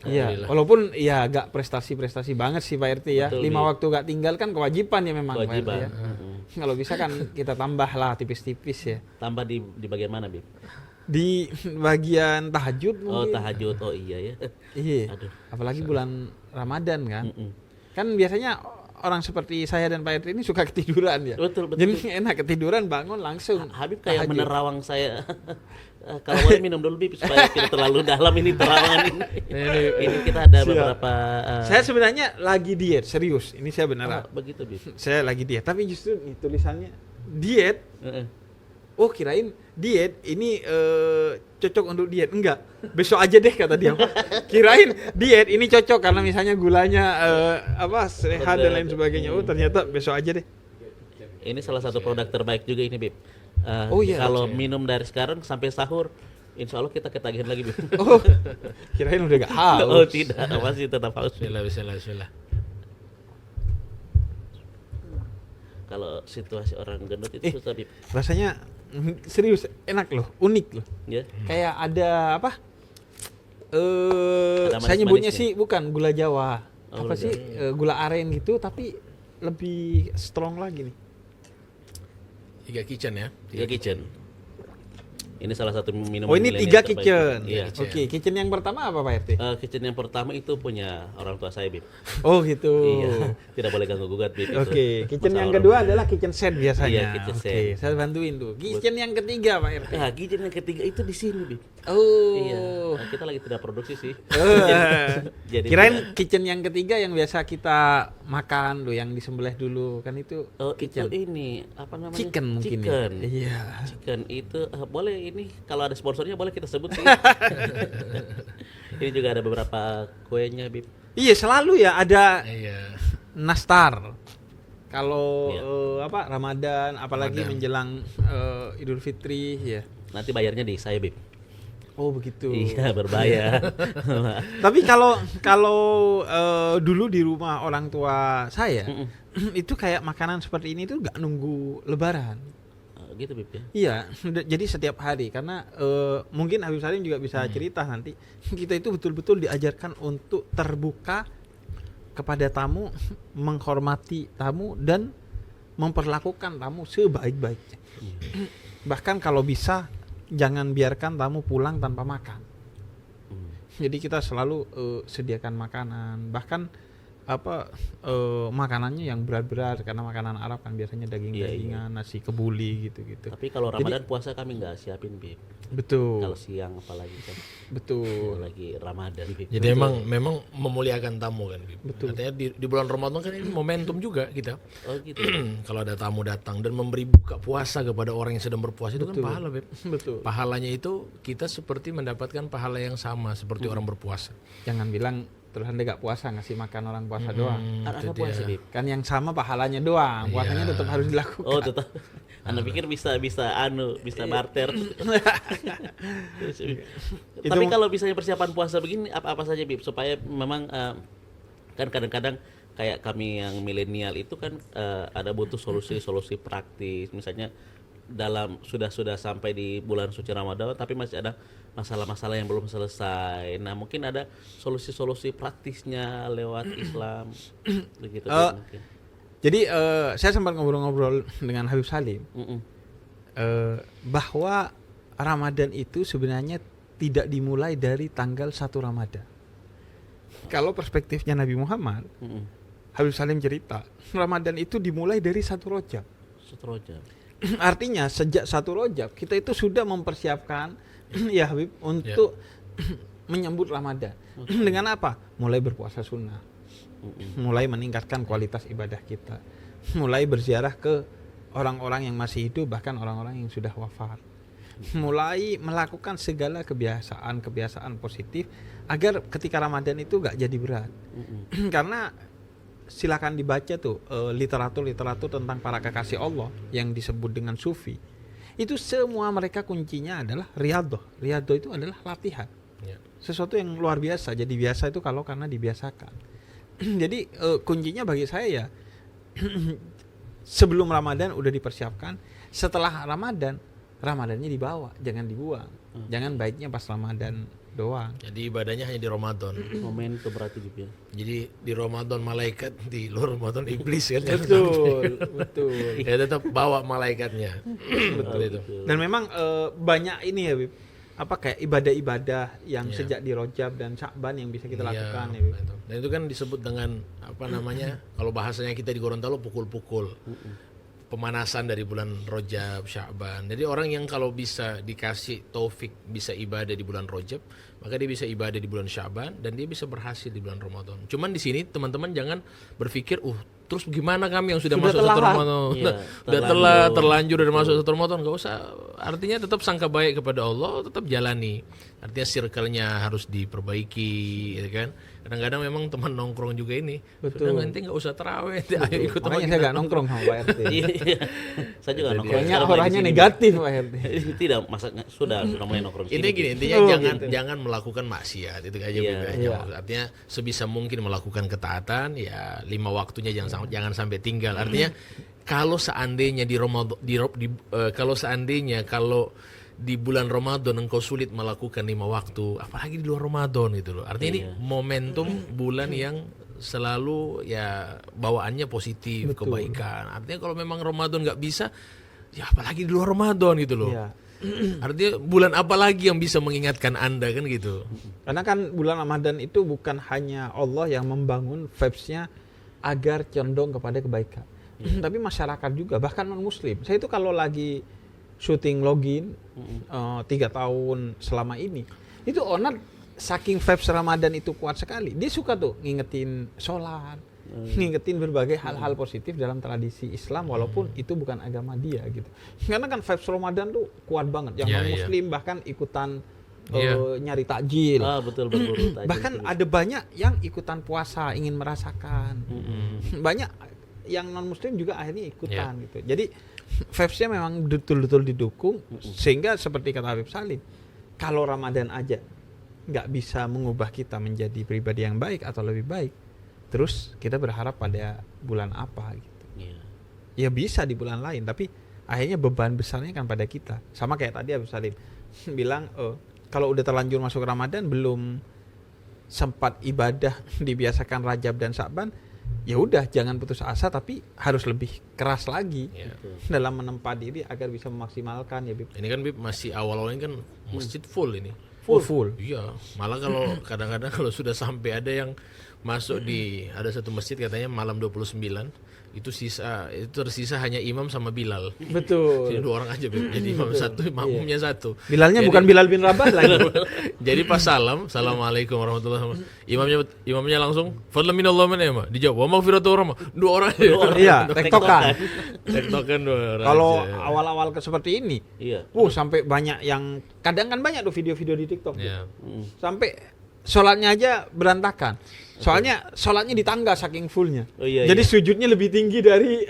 Speaker 2: Iya,
Speaker 3: Alhamdulillah.
Speaker 2: walaupun ya agak prestasi prestasi banget sih Pak RT ya.
Speaker 1: Betul,
Speaker 2: 5
Speaker 1: Bi.
Speaker 2: waktu gak tinggal kan kewajiban ya memang Pak RT
Speaker 1: Kewajiban.
Speaker 2: ya. Kalau bisa kan kita tambah lah tipis-tipis ya.
Speaker 1: Tambah di bagian mana, Bib?
Speaker 2: Di bagian tahajud
Speaker 1: Oh,
Speaker 2: mungkin.
Speaker 1: tahajud. Oh iya ya.
Speaker 2: Iya.
Speaker 1: Aduh.
Speaker 2: Apalagi bulan Ramadan kan.
Speaker 1: Mm-mm.
Speaker 2: Kan biasanya orang seperti saya dan Pak RT ini suka ketiduran ya.
Speaker 1: Betul.
Speaker 2: Jadi enak ketiduran bangun langsung.
Speaker 1: Habib kayak
Speaker 2: tahajud.
Speaker 1: menerawang saya. Kalau boleh minum dulu Bib supaya tidak terlalu dalam ini terawangan ini. Ini kita ada
Speaker 2: Siap.
Speaker 1: beberapa
Speaker 2: Saya sebenarnya lagi diet, serius. Ini saya beneran.
Speaker 1: begitu Bib.
Speaker 2: Saya lagi diet, tapi justru nih tulisannya diet.
Speaker 1: Heeh.
Speaker 2: Oh, kirain diet ini cocok untuk diet. Enggak. Besok aja deh kata dia. Kirain diet ini cocok karena misalnya gulanya sehat dan lain sebagainya. Oh, ternyata besok aja deh.
Speaker 1: Ini salah satu produk terbaik juga ini Bib.
Speaker 2: Oh, iya.
Speaker 1: Kalau minum dari sekarang sampai sahur, insya Allah kita ketagihan lagi Bib.
Speaker 2: Oh, kirain udah gak haus.
Speaker 1: Oh tidak, masih tetap haus.
Speaker 3: Bismillah.
Speaker 1: Kalau situasi orang gendut itu susah Bib.
Speaker 2: Rasanya serius enak loh, unik loh.
Speaker 1: Ya.
Speaker 2: Kayak ada apa?
Speaker 1: Ada
Speaker 2: Saya nyebutnya
Speaker 1: manis-manisnya.
Speaker 2: sih bukan gula Jawa.
Speaker 1: Oh,
Speaker 2: Apa
Speaker 1: gula
Speaker 2: sih? Gula aren gitu tapi lebih strong lagi nih.
Speaker 3: Tiga kitchen ya.
Speaker 1: Tiga kitchen. Ini salah satu minuman.
Speaker 2: Oh, ini
Speaker 1: milenial
Speaker 2: 3
Speaker 1: terbaik.
Speaker 2: kitchen.
Speaker 1: Iya.
Speaker 3: Kitchen.
Speaker 2: Oke, kitchen yang pertama apa Pak RT?
Speaker 1: Kitchen yang pertama itu punya orang tua saya Bib.
Speaker 2: Oh gitu.
Speaker 1: Iya. Tidak boleh ganggu gugat Bib. itu.
Speaker 2: Oke, kitchen
Speaker 1: Masalah
Speaker 2: yang
Speaker 1: orang
Speaker 2: kedua
Speaker 1: tua.
Speaker 2: adalah kitchen set biasanya.
Speaker 1: Iya, kitchen
Speaker 2: Oke,
Speaker 1: set.
Speaker 2: saya bantuin tuh. Kitchen yang ketiga Pak RT.
Speaker 1: Nah, kitchen yang ketiga itu di sini Bib.
Speaker 2: Oh.
Speaker 1: Iya. Nah, kita lagi tidak produksi sih. Jadi
Speaker 2: Kirain kitchen yang ketiga yang biasa kita makan loh, yang disembelih dulu kan itu
Speaker 1: oh, itu
Speaker 2: kitchen.
Speaker 1: ini apa namanya?
Speaker 2: Chicken mungkin
Speaker 1: Chicken.
Speaker 2: ya. Iya.
Speaker 1: Chicken itu boleh ini kalau ada sponsornya boleh kita sebut sih. Ini juga ada beberapa kuenya Bib.
Speaker 2: Iya, selalu ya ada
Speaker 3: Iya.
Speaker 2: nastar. Kalau
Speaker 1: Iya.
Speaker 2: Ramadan apalagi
Speaker 3: Ramadan.
Speaker 2: menjelang Idul Fitri ya.
Speaker 1: Nanti bayarnya di saya Bib.
Speaker 2: Oh begitu.
Speaker 1: Iya berbayar.
Speaker 2: Tapi kalau dulu di rumah orang tua saya itu kayak makanan seperti ini tuh nggak nunggu Lebaran.
Speaker 1: Gitu Bib ya.
Speaker 2: Iya, jadi setiap hari karena mungkin Habib Salim juga bisa cerita nanti. Kita itu betul-betul diajarkan untuk terbuka kepada tamu, menghormati tamu dan memperlakukan tamu sebaik-baiknya. Bahkan kalau bisa jangan biarkan tamu pulang tanpa makan. Jadi kita selalu sediakan makanan, bahkan makanannya yang berat-berat karena makanan Arab kan biasanya daging-dagingan, nasi kebuli gitu-gitu.
Speaker 1: Tapi kalau Ramadan puasa kami nggak siapin Bib.
Speaker 2: Betul.
Speaker 1: Kalau siang apalagi kan
Speaker 2: Betul.
Speaker 1: lagi Ramadan Bib.
Speaker 3: Jadi memang memuliakan tamu kan. Bib.
Speaker 2: Betul.
Speaker 3: Artinya di bulan Ramadan kan ini momentum juga kita.
Speaker 1: Oh gitu.
Speaker 3: Kalau ada tamu datang dan memberi buka puasa kepada orang yang sedang berpuasa itu kan pahala, Beb.
Speaker 2: Betul.
Speaker 3: Pahalanya itu kita seperti mendapatkan pahala yang sama seperti orang berpuasa.
Speaker 2: Jangan bilang terus Anda gak puasa ngasih makan orang puasa doang.
Speaker 1: Ada puasa Bib.
Speaker 2: Kan yang sama pahalanya doang, puasanya
Speaker 3: Iya.
Speaker 2: tetap harus dilakukan.
Speaker 1: Oh tetap. Anda pikir bisa barter. Tapi kalau misalnya persiapan puasa begini apa saja Bib supaya memang kan kadang-kadang kayak kami yang milenial itu kan ada butuh solusi-solusi praktis. Misalnya dalam sudah sampai di bulan suci Ramadan tapi masih ada masalah-masalah yang belum selesai. Nah, mungkin ada solusi-solusi praktisnya lewat Islam begitu mungkin.
Speaker 2: Jadi saya sempat ngobrol-ngobrol dengan Habib Salim
Speaker 1: Mm-mm.
Speaker 2: bahwa Ramadan itu sebenarnya tidak dimulai dari tanggal 1 Ramadan. Kalau perspektifnya Nabi Muhammad,
Speaker 1: Mm-mm.
Speaker 2: Habib Salim cerita, Ramadan itu dimulai dari 1 Rajab.
Speaker 1: Seterusnya.
Speaker 2: Artinya sejak 1 Rajab kita itu sudah mempersiapkan ya Habib untuk menyambut Ramadan. Dengan apa? Mulai berpuasa sunnah. Mulai meningkatkan kualitas ibadah kita. Mulai berziarah ke orang-orang yang masih hidup bahkan orang-orang yang sudah wafat. Mulai melakukan segala kebiasaan positif agar ketika Ramadan itu gak jadi berat. Karena silakan dibaca tuh literatur tentang para kekasih Allah yang disebut dengan sufi. Itu semua mereka kuncinya adalah riyadhah. Riyadhah itu adalah latihan.
Speaker 3: Ya.
Speaker 2: Sesuatu yang luar biasa. Jadi biasa itu kalau karena dibiasakan. Jadi kuncinya bagi saya ya sebelum Ramadan udah dipersiapkan, setelah Ramadannya dibawa, jangan dibuang. Jangan baiknya pas Ramadan doang.
Speaker 3: Jadi ibadahnya hanya di Ramadan.
Speaker 1: Momen itu berarti gitu ya.
Speaker 3: Jadi di Ramadan malaikat, di luar Ramadan iblis kan.
Speaker 2: Betul.
Speaker 3: Ya tetap bawa malaikatnya. Betul itu.
Speaker 2: Dan memang banyak ini ya, Bib. Apa kayak ibadah-ibadah yang sejak di Rajab dan Sya'ban yang bisa kita lakukan ya, Bib.
Speaker 3: Betul. Dan itu kan disebut dengan apa namanya? Kalau bahasanya kita di Gorontalo pukul-pukul. Pemanasan dari bulan Rajab, Sya'ban. Jadi orang yang kalau bisa dikasih taufik bisa ibadah di bulan Rajab, maka dia bisa ibadah di bulan Sya'ban dan dia bisa berhasil di bulan Ramadan. Cuman di sini teman-teman jangan berpikir, terus gimana kami yang sudah masuk satu Ramadan?
Speaker 1: Iya,
Speaker 3: Udah telat, terlanjur udah masuk satu Ramadan, enggak usah. Artinya tetap sangka baik kepada Allah, tetap jalani. Artinya circle-nya harus diperbaiki, gitu kan. Kadang-kadang memang teman nongkrong juga ini.
Speaker 2: Betul.
Speaker 3: Sudah nanti enggak usah tarawih, ayo ikut sama
Speaker 2: Makanya
Speaker 3: kita.
Speaker 2: saya gak nongkrong sama Pak RT.
Speaker 1: Iya. Saya juga nongkrong.
Speaker 2: Banyak
Speaker 1: Sekarang
Speaker 2: orangnya
Speaker 1: di sini.
Speaker 2: negatif Pak RT.
Speaker 1: Tidak, sudah mulai nongkrong di sini.
Speaker 3: Intinya gini, intinya
Speaker 2: Oh,
Speaker 3: jangan melakukan maksiat itu aja
Speaker 1: Iya.
Speaker 3: bedanya. Artinya sebisa mungkin melakukan ketaatan, ya 5 waktunya jangan sampai tinggal. Artinya kalau seandainya di Ramadan kalau di bulan Ramadan engkau sulit melakukan 5 waktu, apalagi di luar Ramadan gitu loh. Artinya ini momentum bulan yang selalu ya bawaannya positif, kebaikan. Artinya kalau memang Ramadan nggak bisa, ya apalagi di luar Ramadan gitu loh.
Speaker 2: Iya.
Speaker 3: Artinya bulan apa lagi yang bisa mengingatkan Anda kan gitu.
Speaker 2: Karena kan bulan Ramadan itu bukan hanya Allah yang membangun vibes-nya agar condong kepada kebaikan. Tapi masyarakat juga, bahkan non-muslim. Saya itu kalau lagi syuting login 3 tahun selama ini, itu owner saking vibes Ramadan itu kuat sekali. Dia suka tuh ngingetin sholat, ngingetin berbagai hal-hal positif dalam tradisi Islam walaupun itu bukan agama dia gitu. Karena kan vibes Ramadan tuh kuat banget. Yang non-muslim bahkan ikutan nyari takjil.
Speaker 1: Betul berburu takjil.
Speaker 2: Bahkan ada banyak yang ikutan puasa, ingin merasakan. Banyak yang non-muslim juga akhirnya ikutan gitu. Jadi vibes-nya memang betul-betul didukung sehingga seperti kata Habib Salim, kalau Ramadan aja nggak bisa mengubah kita menjadi pribadi yang baik atau lebih baik, terus kita berharap pada bulan apa gitu. Ya bisa di bulan lain, tapi akhirnya beban besarnya kan pada kita. Sama kayak tadi Habib Salim bilang, kalau udah terlanjur masuk Ramadan belum sempat ibadah dibiasakan Rajab dan Sya'ban, ya udah jangan putus asa, tapi harus lebih keras lagi dalam menempa diri agar bisa memaksimalkan ya Bib.
Speaker 3: Ini kan Bib masih awal-awal ini kan masjid full ini.
Speaker 2: Full.
Speaker 3: Iya, malah kalau kadang-kadang kalau sudah sampai ada yang masuk ada satu masjid katanya malam 29 itu tersisa hanya imam sama Bilal.
Speaker 2: Betul.
Speaker 3: Jadi 2 orang aja Bib. Jadi imam satu, makmumnya satu.
Speaker 2: Bilalnya bukan Bilal bin Rabah lagi.
Speaker 3: Jadi pas assalamualaikum warahmatullahi wabarakatuh. Imamnya langsung fadlan minallah mana ya, Mak? Dijawab, "Wa maghfiratu rahmah." 2 orang aja.
Speaker 2: Iya, tektokan.
Speaker 3: Tektokan 2 orang.
Speaker 2: Kalau
Speaker 3: aja.
Speaker 2: awal-awal seperti ini,
Speaker 1: Iya.
Speaker 2: sampai banyak yang kadang kan banyak tuh video-video di TikTok.
Speaker 3: Iya.
Speaker 2: Sampai sholatnya aja berantakan. Soalnya sholatnya di tangga saking fullnya. Jadi sujudnya lebih tinggi dari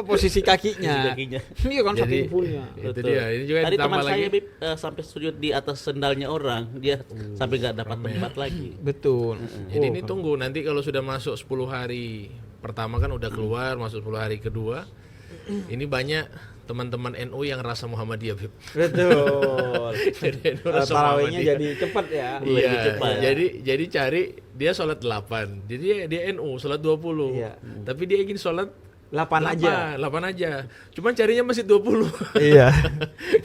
Speaker 2: posisi kakinya. Iya kan saking fullnya.
Speaker 3: Itu dia. Ini juga
Speaker 1: Tadi
Speaker 3: ditambah
Speaker 1: teman
Speaker 3: lagi.
Speaker 1: saya Bib, sampai sujud di atas sendalnya orang, dia sampai nggak dapat tempat lagi.
Speaker 2: Betul.
Speaker 3: Jadi ini tunggu nanti kalau sudah masuk 10 hari pertama kan udah keluar, masuk 10 hari kedua. Ini banyak teman-teman NU yang rasa Muhammadiyah, Bib.
Speaker 2: Betul.
Speaker 3: Jadi NU rasa
Speaker 2: Tarawihnya
Speaker 3: Muhammadiyah.
Speaker 2: jadi cepat ya.
Speaker 3: Iya,
Speaker 1: cepat.
Speaker 3: jadi cari dia sholat 8. Jadi dia NU sholat 20.
Speaker 2: Iya.
Speaker 3: Tapi dia ingin sholat
Speaker 2: 8 aja.
Speaker 3: 8 aja. Cuman carinya masih 20.
Speaker 2: Iya.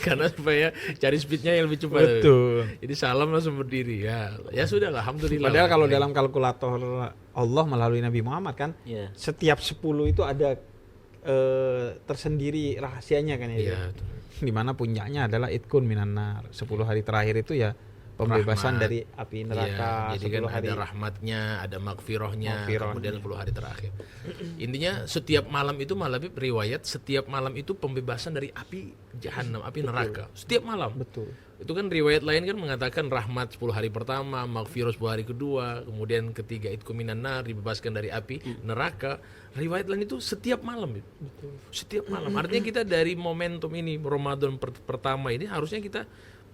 Speaker 3: Karena supaya cari speednya yang lebih cepat.
Speaker 2: Betul.
Speaker 3: Jadi salam langsung berdiri. Ya sudah lah, alhamdulillah.
Speaker 2: Padahal kalau dalam kalkulator Allah melalui Nabi Muhammad kan, setiap 10 itu ada tersendiri rahasianya kan ya.
Speaker 3: Iya.
Speaker 2: Di mana puncaknya adalah itkun minan nar. 10 hari terakhir itu ya pembebasan
Speaker 3: Rahmat.
Speaker 2: dari api neraka
Speaker 3: Iya, jadi kan
Speaker 2: 10 hari.
Speaker 3: ada rahmatnya, ada makfirohnya,
Speaker 2: Makfirohnya.
Speaker 3: kemudian 10 hari terakhir. Intinya setiap malam itu malah Bib, riwayat setiap malam itu pembebasan dari api jahanam, api neraka. Setiap malam.
Speaker 2: Betul.
Speaker 3: Itu kan riwayat lain kan mengatakan rahmat 10 hari pertama, makfirah 10 hari kedua, kemudian ketiga itqu minan nar, dibebaskan dari api neraka. Riwayat lain itu setiap malam. Betul. Setiap malam. Artinya kita dari momentum ini Ramadan pertama ini harusnya kita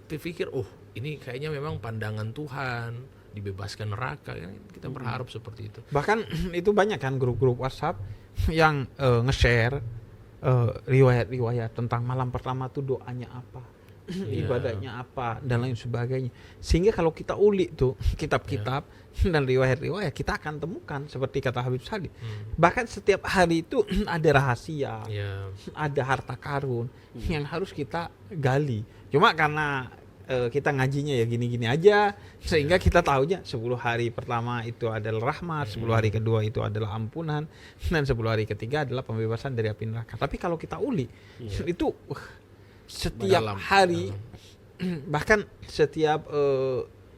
Speaker 3: berpikir, oh ini kayaknya memang pandangan Tuhan, dibebaskan neraka kan, kita berharap seperti itu.
Speaker 2: Bahkan itu banyak kan grup-grup WhatsApp yang nge-share riwayat-riwayat tentang malam pertama tuh doanya apa, ibadahnya apa dan lain sebagainya. Sehingga kalau kita ulik tuh kitab-kitab dan riwayat-riwayat, kita akan temukan seperti kata Habib Salim. Bahkan setiap hari itu ada rahasia, ada harta karun yang harus kita gali. Cuma karena kita ngajinya ya gini-gini aja, sehingga kita tahunya 10 hari pertama itu adalah rahmat, 10 hari kedua itu adalah ampunan, dan 10 hari ketiga adalah pembebasan dari api neraka. Tapi kalau kita uli, itu setiap hari, bahkan setiap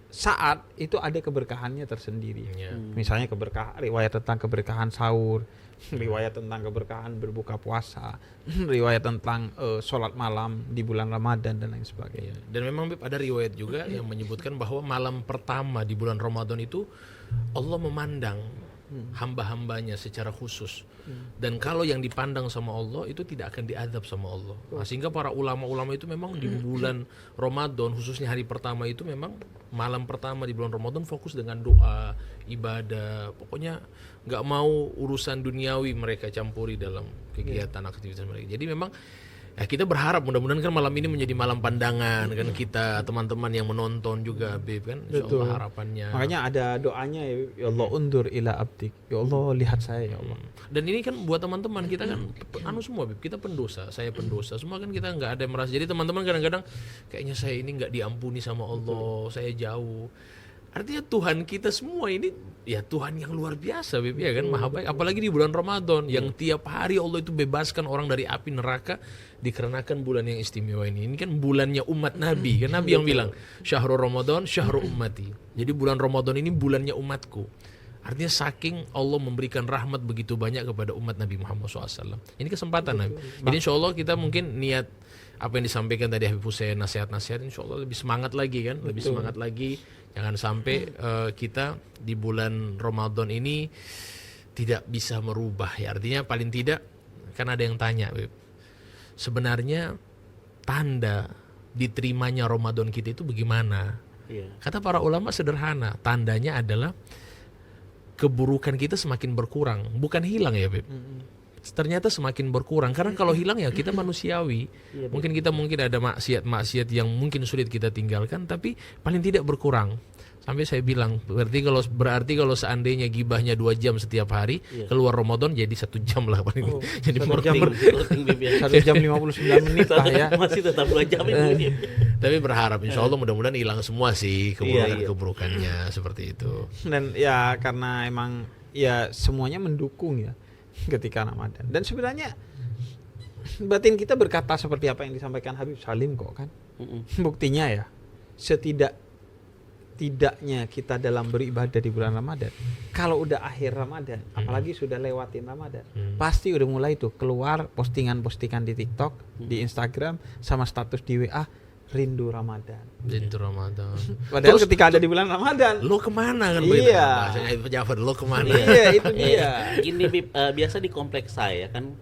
Speaker 2: saat itu ada keberkahannya tersendiri. Misalnya riwayat tentang keberkahan sahur, riwayat tentang keberkahan berbuka puasa, riwayat tentang sholat malam di bulan Ramadan dan lain sebagainya.
Speaker 3: Dan memang Bib, ada riwayat juga yang menyebutkan bahwa malam pertama di bulan Ramadan itu Allah memandang hamba-hambanya secara khusus. Dan kalau yang dipandang sama Allah itu tidak akan diadab sama Allah. Nah, sehingga para ulama-ulama itu memang di bulan Ramadan, khususnya hari pertama itu memang malam pertama di bulan Ramadan fokus dengan doa, ibadah. Pokoknya nggak mau urusan duniawi mereka campuri dalam kegiatan aktivitas mereka. Jadi memang ya kita berharap mudah-mudahan kan malam ini menjadi malam pandangan kan kita, teman-teman yang menonton juga Bib kan, insyaallah harapannya.
Speaker 2: Makanya ada doanya, ya Allah undur ila abdik, ya Allah lihat saya ya Allah.
Speaker 3: Dan ini kan buat teman-teman kita kan semua Bib, kita pendosa, saya pendosa, semua kan kita nggak ada yang merasa. Jadi teman-teman kadang-kadang kayaknya saya ini nggak diampuni sama Allah, saya jauh. Artinya Tuhan kita semua ini ya Tuhan yang luar biasa Bib, ya kan, maha baik. Apalagi di bulan Ramadan yang tiap hari Allah itu bebaskan orang dari api neraka dikarenakan bulan yang istimewa ini. Ini kan bulannya umat Nabi, kan Nabi yang bilang syahrul Ramadan syahrul ummati. Jadi bulan Ramadan ini bulannya umatku. Artinya saking Allah memberikan rahmat begitu banyak kepada umat Nabi Muhammad SAW. Ini kesempatan Nabi. Jadi insya Allah kita mungkin niat apa yang disampaikan tadi Habib Hussein, nasihat-nasihat, insya Allah lebih semangat lagi kan, lebih semangat lagi. Jangan sampai kita di bulan Ramadan ini tidak bisa merubah ya. Artinya paling tidak kan ada yang tanya, Beb, sebenarnya tanda diterimanya Ramadan kita itu bagaimana? Kata para ulama sederhana, tandanya adalah keburukan kita semakin berkurang, bukan hilang ya Beb. Ternyata semakin berkurang karena kalau hilang ya kita manusiawi. Mungkin ada maksiat yang mungkin sulit kita tinggalkan, tapi paling tidak berkurang. Sampai saya bilang berarti kalau seandainya gibahnya 2 jam setiap hari, keluar Ramadan jadi 1 jam lah paling. Jadi
Speaker 2: 1 jam 59 menit lah ya.
Speaker 1: Masih tetap 2 jam ini.
Speaker 3: Tapi berharap insya Allah mudah-mudahan hilang semua sih keburukannya seperti itu.
Speaker 2: Dan ya karena emang ya semuanya mendukung ya ketika Ramadan. Dan sebenarnya batin kita berkata seperti apa yang disampaikan Habib Salim kok kan. Buktinya ya tidaknya kita dalam beribadah di bulan Ramadan, kalau udah akhir Ramadan, apalagi sudah lewatin Ramadan, pasti udah mulai tuh keluar postingan-postingan di TikTok, di Instagram, sama status di WA, rindu Ramadan.
Speaker 3: Rindu Ramadan.
Speaker 2: Padahal ketika ada di bulan Ramadan,
Speaker 3: lo kemana kan?
Speaker 2: Iya.
Speaker 3: Bahasanya Habib Jafar, lo kemana?
Speaker 2: Iya, itu dia.
Speaker 1: Gini Bib, biasa di kompleks saya kan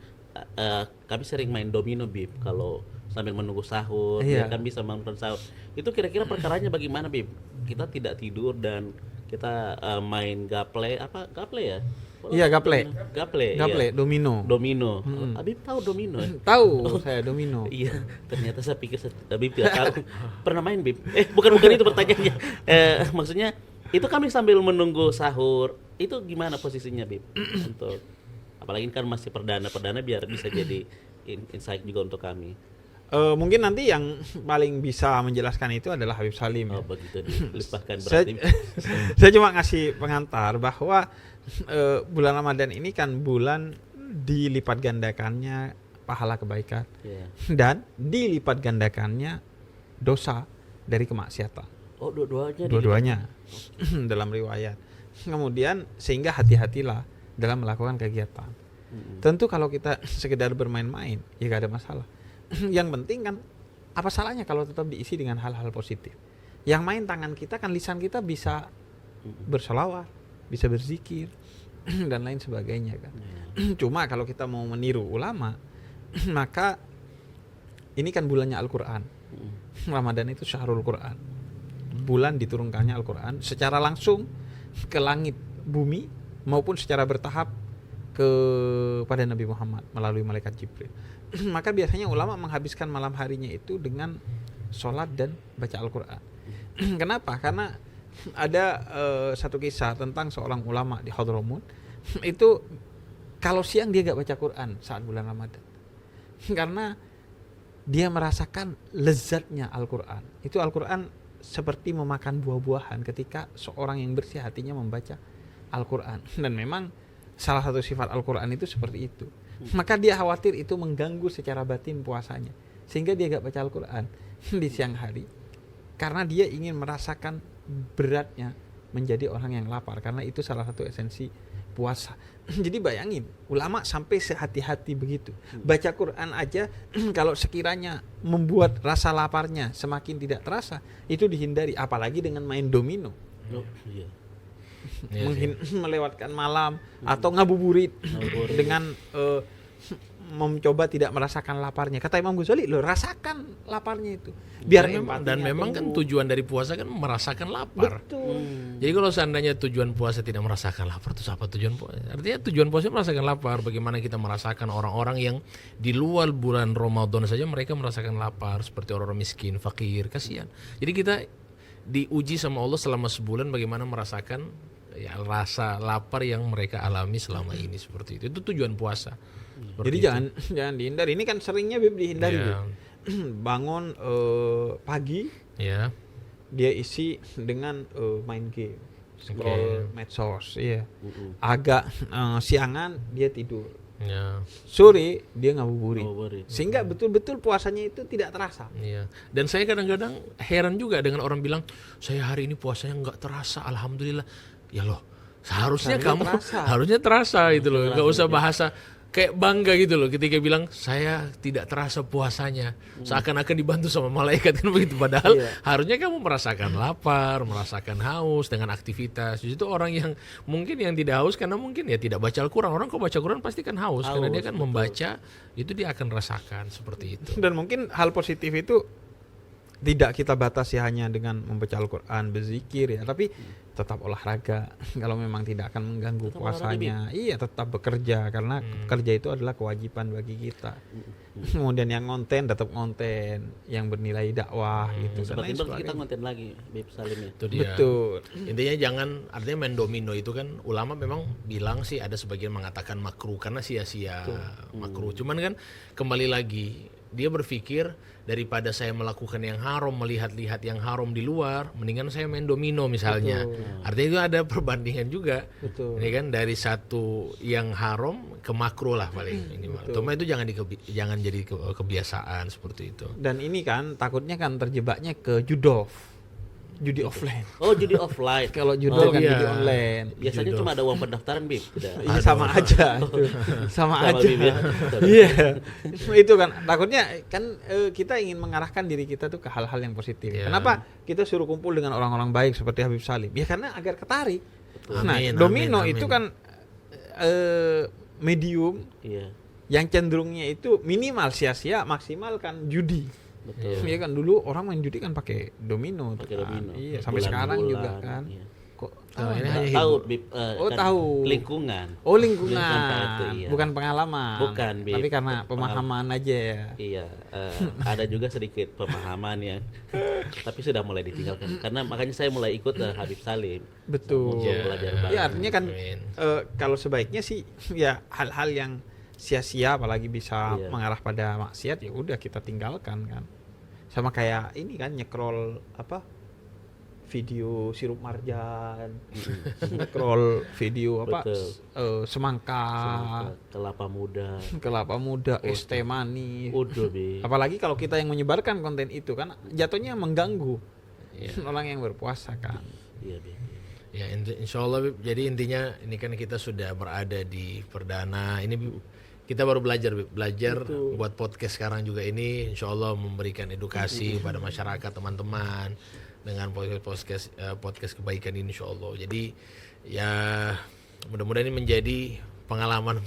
Speaker 1: kami sering main domino Bib kalau sambil menunggu sahur, ya kan bisa menonton sahur. Itu kira-kira perkaranya bagaimana Bib? Kita tidak tidur dan kita main gaple ya?
Speaker 2: Iya, gaple,
Speaker 1: ya.
Speaker 2: domino.
Speaker 1: Habib tahu domino?
Speaker 2: Tahu saya domino.
Speaker 1: Iya, ternyata saya pikir Habib tidak tahu. Pernah main Bib? Bukan itu pertanyaannya. Maksudnya itu kami sambil menunggu sahur. Itu gimana posisinya Bib? Untuk apalagi kan masih perdana biar bisa jadi insight juga untuk kami.
Speaker 2: Mungkin nanti yang paling bisa menjelaskan itu adalah Habib Salim.
Speaker 1: Oh begitu, dilimpahkan berarti.
Speaker 2: Saya cuma ngasih pengantar bahwa bulan Ramadan ini kan bulan dilipat gandakannya pahala kebaikan dan dilipat gandakannya dosa dari kemaksiatan.
Speaker 1: Oh, dua-duanya.
Speaker 2: Dua-duanya dalam riwayat. Kemudian sehingga hati-hatilah dalam melakukan kegiatan. Tentu kalau kita sekedar bermain-main ya gak ada masalah. Yang penting kan apa salahnya kalau tetap diisi dengan hal-hal positif. Yang main tangan kita kan, lisan kita bisa berselawat, bisa berzikir dan lain sebagainya kan. Cuma kalau kita mau meniru ulama maka ini kan bulannya Al-Quran. Ramadan itu syahrul Quran, bulan diturunkannya Al-Quran secara langsung ke langit bumi maupun secara bertahap kepada Nabi Muhammad melalui malaikat Jibril. Maka biasanya ulama menghabiskan malam harinya itu dengan sholat dan baca Al-Quran. Kenapa? Karena ada satu kisah tentang seorang ulama di Hadramut. Itu kalau siang dia gak baca Quran saat bulan Ramadan, karena dia merasakan lezatnya Al-Quran. Itu Al-Quran seperti memakan buah-buahan ketika seorang yang bersih hatinya membaca Al-Quran. Dan memang salah satu sifat Al-Quran itu seperti itu. Maka dia khawatir itu mengganggu secara batin puasanya, sehingga dia gak baca Al-Quran di siang hari, karena dia ingin merasakan beratnya menjadi orang yang lapar, karena itu salah satu esensi puasa. Jadi bayangin, ulama sampai sehati-hati begitu. Baca Quran aja kalau sekiranya membuat rasa laparnya semakin tidak terasa, itu dihindari, apalagi dengan main domino.
Speaker 1: Iya.
Speaker 2: Melewatkan malam atau ngabuburit dengan mencoba tidak merasakan laparnya. Kata Imam Ghazali, lo rasakan laparnya itu. Biar
Speaker 3: dan memang kan tujuan dari puasa kan merasakan lapar.
Speaker 2: Betul.
Speaker 3: Jadi kalau seandainya tujuan puasa tidak merasakan lapar, terus apa tujuan puasa? Artinya tujuan puasa merasakan lapar. Bagaimana kita merasakan orang-orang yang di luar bulan Ramadan saja mereka merasakan lapar, seperti orang-orang miskin, fakir, kasihan. Jadi kita diuji sama Allah selama sebulan bagaimana merasakan ya rasa lapar yang mereka alami selama ini, seperti itu. Itu tujuan puasa.
Speaker 2: Jadi jangan dihindari. Ini kan seringnya Bib dihindari.
Speaker 3: Ya.
Speaker 2: Bangun pagi,
Speaker 3: Ya.
Speaker 2: dia isi dengan main game, scroll medsos, iya. Agak siangan dia tidur.
Speaker 3: Ya.
Speaker 2: Sore dia ngabuburit. Sehingga betul-betul puasanya itu tidak terasa.
Speaker 3: Iya. Dan saya kadang-kadang heran juga dengan orang bilang, saya hari ini puasanya nggak terasa, alhamdulillah. Ya loh, seharusnya kamu harusnya terasa gitu loh. Nggak usah bahasa kayak bangga gitu loh ketika bilang saya tidak terasa puasanya, seakan-akan dibantu sama malaikat kan begitu. Padahal harusnya kamu merasakan lapar, merasakan haus dengan aktivitas. Justru orang yang mungkin yang tidak haus karena mungkin ya tidak baca Al-Quran. Orang kalau baca Al-Quran pasti kan haus karena dia kan membaca, itu dia akan rasakan seperti itu.
Speaker 2: Dan mungkin hal positif itu tidak kita batasi hanya dengan membaca Al-Quran, berzikir ya, tapi tetap olahraga kalau memang tidak akan mengganggu
Speaker 1: Tetap
Speaker 2: puasanya. Iya, tetap bekerja karena kerja itu adalah kewajiban bagi kita. Kemudian yang konten tetap konten yang bernilai dakwah gitu.
Speaker 1: Seperti itu kita konten lagi, Bib Salim ya.
Speaker 3: Itu dia.
Speaker 2: Betul.
Speaker 3: Intinya jangan, artinya main domino itu kan ulama memang bilang sih ada sebagian mengatakan makruh karena sia-sia makruh. Cuman kan kembali lagi dia berpikir daripada saya melakukan yang haram, melihat-lihat yang haram di luar, mendingan saya main domino misalnya. Artinya itu ada perbandingan juga.
Speaker 2: Betul.
Speaker 3: Ini kan dari satu yang haram ke makruh lah paling minimal. Cuma itu jangan jadi kebiasaan seperti itu.
Speaker 2: Dan ini kan takutnya kan terjebaknya ke judi offline.
Speaker 1: Oh, judi offline.
Speaker 2: Kalau judi kan
Speaker 3: iya.
Speaker 2: judi online.
Speaker 1: Biasanya
Speaker 3: Judo.
Speaker 1: cuma ada uang pendaftaran, Bib.
Speaker 2: Iya sama aja itu. Sama aja.
Speaker 1: Bib ya.
Speaker 2: Iya. Itu kan takutnya kan kita ingin mengarahkan diri kita tuh ke hal-hal yang positif.
Speaker 3: Iya.
Speaker 2: Kenapa kita suruh kumpul dengan orang-orang baik seperti Habib Salim? Ya karena agar ketarik. Nah,
Speaker 3: Amin,
Speaker 2: domino
Speaker 3: amin,
Speaker 2: itu
Speaker 3: amin.
Speaker 2: kan medium
Speaker 1: Iya.
Speaker 2: yang cenderungnya itu minimal sia-sia, maksimal kan judi.
Speaker 1: Betul.
Speaker 2: Iya kan dulu orang main judi kan pakai domino.
Speaker 1: Pakai
Speaker 2: kan.
Speaker 1: domino.
Speaker 2: Iya, sampai sekarang juga kan.
Speaker 1: Iya.
Speaker 2: Kok
Speaker 3: ini
Speaker 1: Nggak
Speaker 3: hanya
Speaker 1: tahu,
Speaker 3: hibur.
Speaker 1: Bib.
Speaker 2: Oh,
Speaker 1: Kan
Speaker 2: tahu.
Speaker 1: Lingkungan.
Speaker 2: Oh, lingkungan.
Speaker 1: Lingkungan itu, iya.
Speaker 2: Bukan pengalaman.
Speaker 1: Bukan, Bib.
Speaker 2: Tapi karena pemahaman aja ya.
Speaker 1: Iya, ada juga sedikit pemahaman yang tapi sudah mulai ditinggalkan. Karena makanya saya mulai ikut Habib Salim.
Speaker 2: Betul.
Speaker 1: Untuk belajar bareng.
Speaker 2: Ya artinya kan
Speaker 3: Amin.
Speaker 2: kalau sebaiknya sih ya hal-hal yang sia-sia apalagi bisa
Speaker 1: Iya.
Speaker 2: mengarah pada maksiat ya udah kita tinggalkan kan. Sama kayak ini kan nyekrol video sirup marjan, nyekrol video
Speaker 1: Betul.
Speaker 2: semangka,
Speaker 1: kelapa muda.
Speaker 2: es teh manis.
Speaker 1: Udah, Bib.
Speaker 2: Apalagi kalau kita yang menyebarkan konten itu kan jatuhnya mengganggu orang yang berpuasa kan.
Speaker 1: Iya, Bib.
Speaker 3: Ya, insya Allah Bib. Jadi intinya ini kan kita sudah berada di perdana. Ini Bib, kita baru belajar Bib. Belajar buat podcast sekarang juga ini insya Allah memberikan edukasi kepada masyarakat teman-teman dengan podcast kebaikan ini insya Allah. Jadi ya mudah-mudahan ini menjadi pengalaman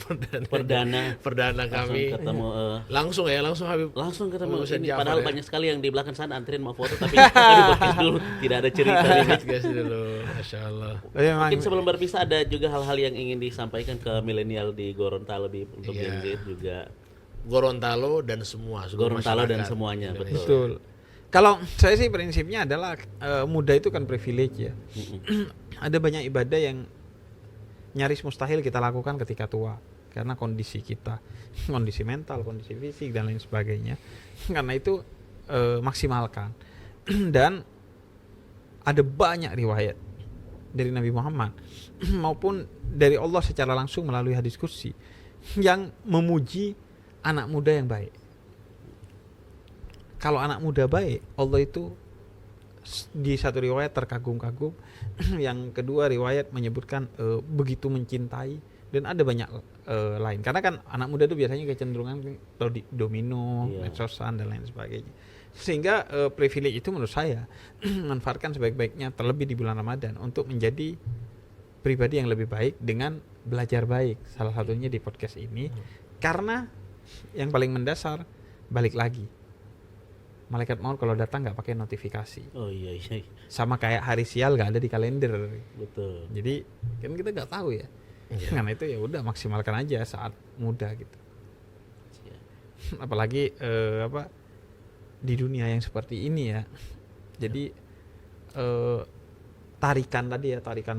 Speaker 3: perdana kami.
Speaker 1: Langsung ketemu
Speaker 3: Langsung Habib.
Speaker 1: langsung ketemu
Speaker 3: Ustaz
Speaker 1: ini.
Speaker 3: Ja'far
Speaker 1: Padahal
Speaker 3: ya.
Speaker 1: banyak sekali yang di belakang sana antrian mau foto tapi tadi podcast dulu tidak ada cerita.
Speaker 3: Podcast dulu, Masya Allah.
Speaker 2: Tapi memang
Speaker 1: Mungkin sebelum berpisah ada juga hal-hal yang ingin disampaikan ke milenial di Gorontalo Bib, untuk
Speaker 3: Iya.
Speaker 1: Gen Z juga.
Speaker 3: Gorontalo dan seluruh
Speaker 1: Gorontalo dan
Speaker 3: masyarakat
Speaker 1: semuanya,
Speaker 3: Indonesia.
Speaker 2: betul. Kalau saya sih prinsipnya adalah muda itu kan privilege ya. Ada banyak ibadah yang nyaris mustahil kita lakukan ketika tua karena kondisi kita, kondisi mental, kondisi fisik dan lain sebagainya. Karena itu maksimalkan. Dan ada banyak riwayat dari Nabi Muhammad maupun dari Allah secara langsung melalui hadis kursi yang memuji anak muda yang baik. Kalau anak muda baik, Allah itu di satu riwayat terkagum-kagum, yang kedua riwayat menyebutkan begitu mencintai, dan ada banyak lain. Karena kan anak muda itu biasanya kecenderungan domino, medsosan dan lain sebagainya. Sehingga privilege itu menurut saya manfaatkan sebaik-baiknya, terlebih di bulan Ramadan, untuk menjadi pribadi yang lebih baik dengan belajar baik. Salah satunya di podcast ini. Karena yang paling mendasar, balik lagi, malaikat maut kalau datang nggak pakai notifikasi.
Speaker 1: Oh iya.
Speaker 2: Sama kayak hari sial nggak ada di kalender.
Speaker 1: Betul.
Speaker 2: Jadi kan kita nggak tahu ya.
Speaker 3: Iya.
Speaker 2: Karena itu ya udah maksimalkan aja saat muda gitu.
Speaker 1: Iya.
Speaker 2: Apalagi di dunia yang seperti ini ya. Jadi tarikan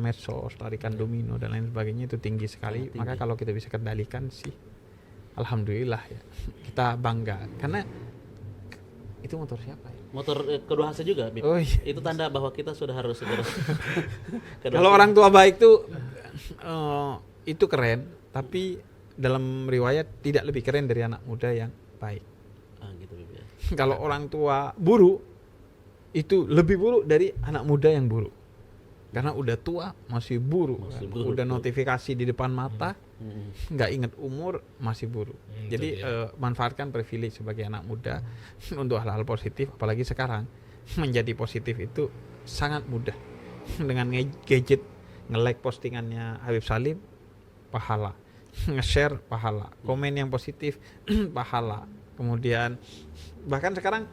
Speaker 2: medsos, tarikan domino dan lain sebagainya itu tinggi sekali.
Speaker 1: Tinggi.
Speaker 2: Maka kalau kita bisa kendalikan sih, alhamdulillah ya. Kita bangga karena itu motor siapa ya?
Speaker 1: Motor kedua Hasa juga, Bib.
Speaker 2: Oh, iya.
Speaker 1: Itu tanda bahwa kita sudah harus segera.
Speaker 2: Kalau orang tua baik tuh itu keren, tapi dalam riwayat tidak lebih keren dari anak muda yang baik.
Speaker 1: Gitu, Bib, ya.
Speaker 2: Kalau orang tua buruk itu lebih buruk dari anak muda yang buruk. Karena udah tua masih buruk.
Speaker 1: Masih
Speaker 2: Kan?
Speaker 1: buruk,
Speaker 2: Udah
Speaker 1: betul.
Speaker 2: notifikasi di depan mata, nggak inget umur, masih buruk.
Speaker 3: Betul,
Speaker 2: Jadi
Speaker 3: ya.
Speaker 2: manfaatkan privilege sebagai anak muda untuk hal-hal positif. Apalagi sekarang menjadi positif itu sangat mudah. Dengan gadget, nge-like postingannya Habib Salim, pahala. Nge-share, pahala. Komen yang positif, pahala. Kemudian bahkan sekarang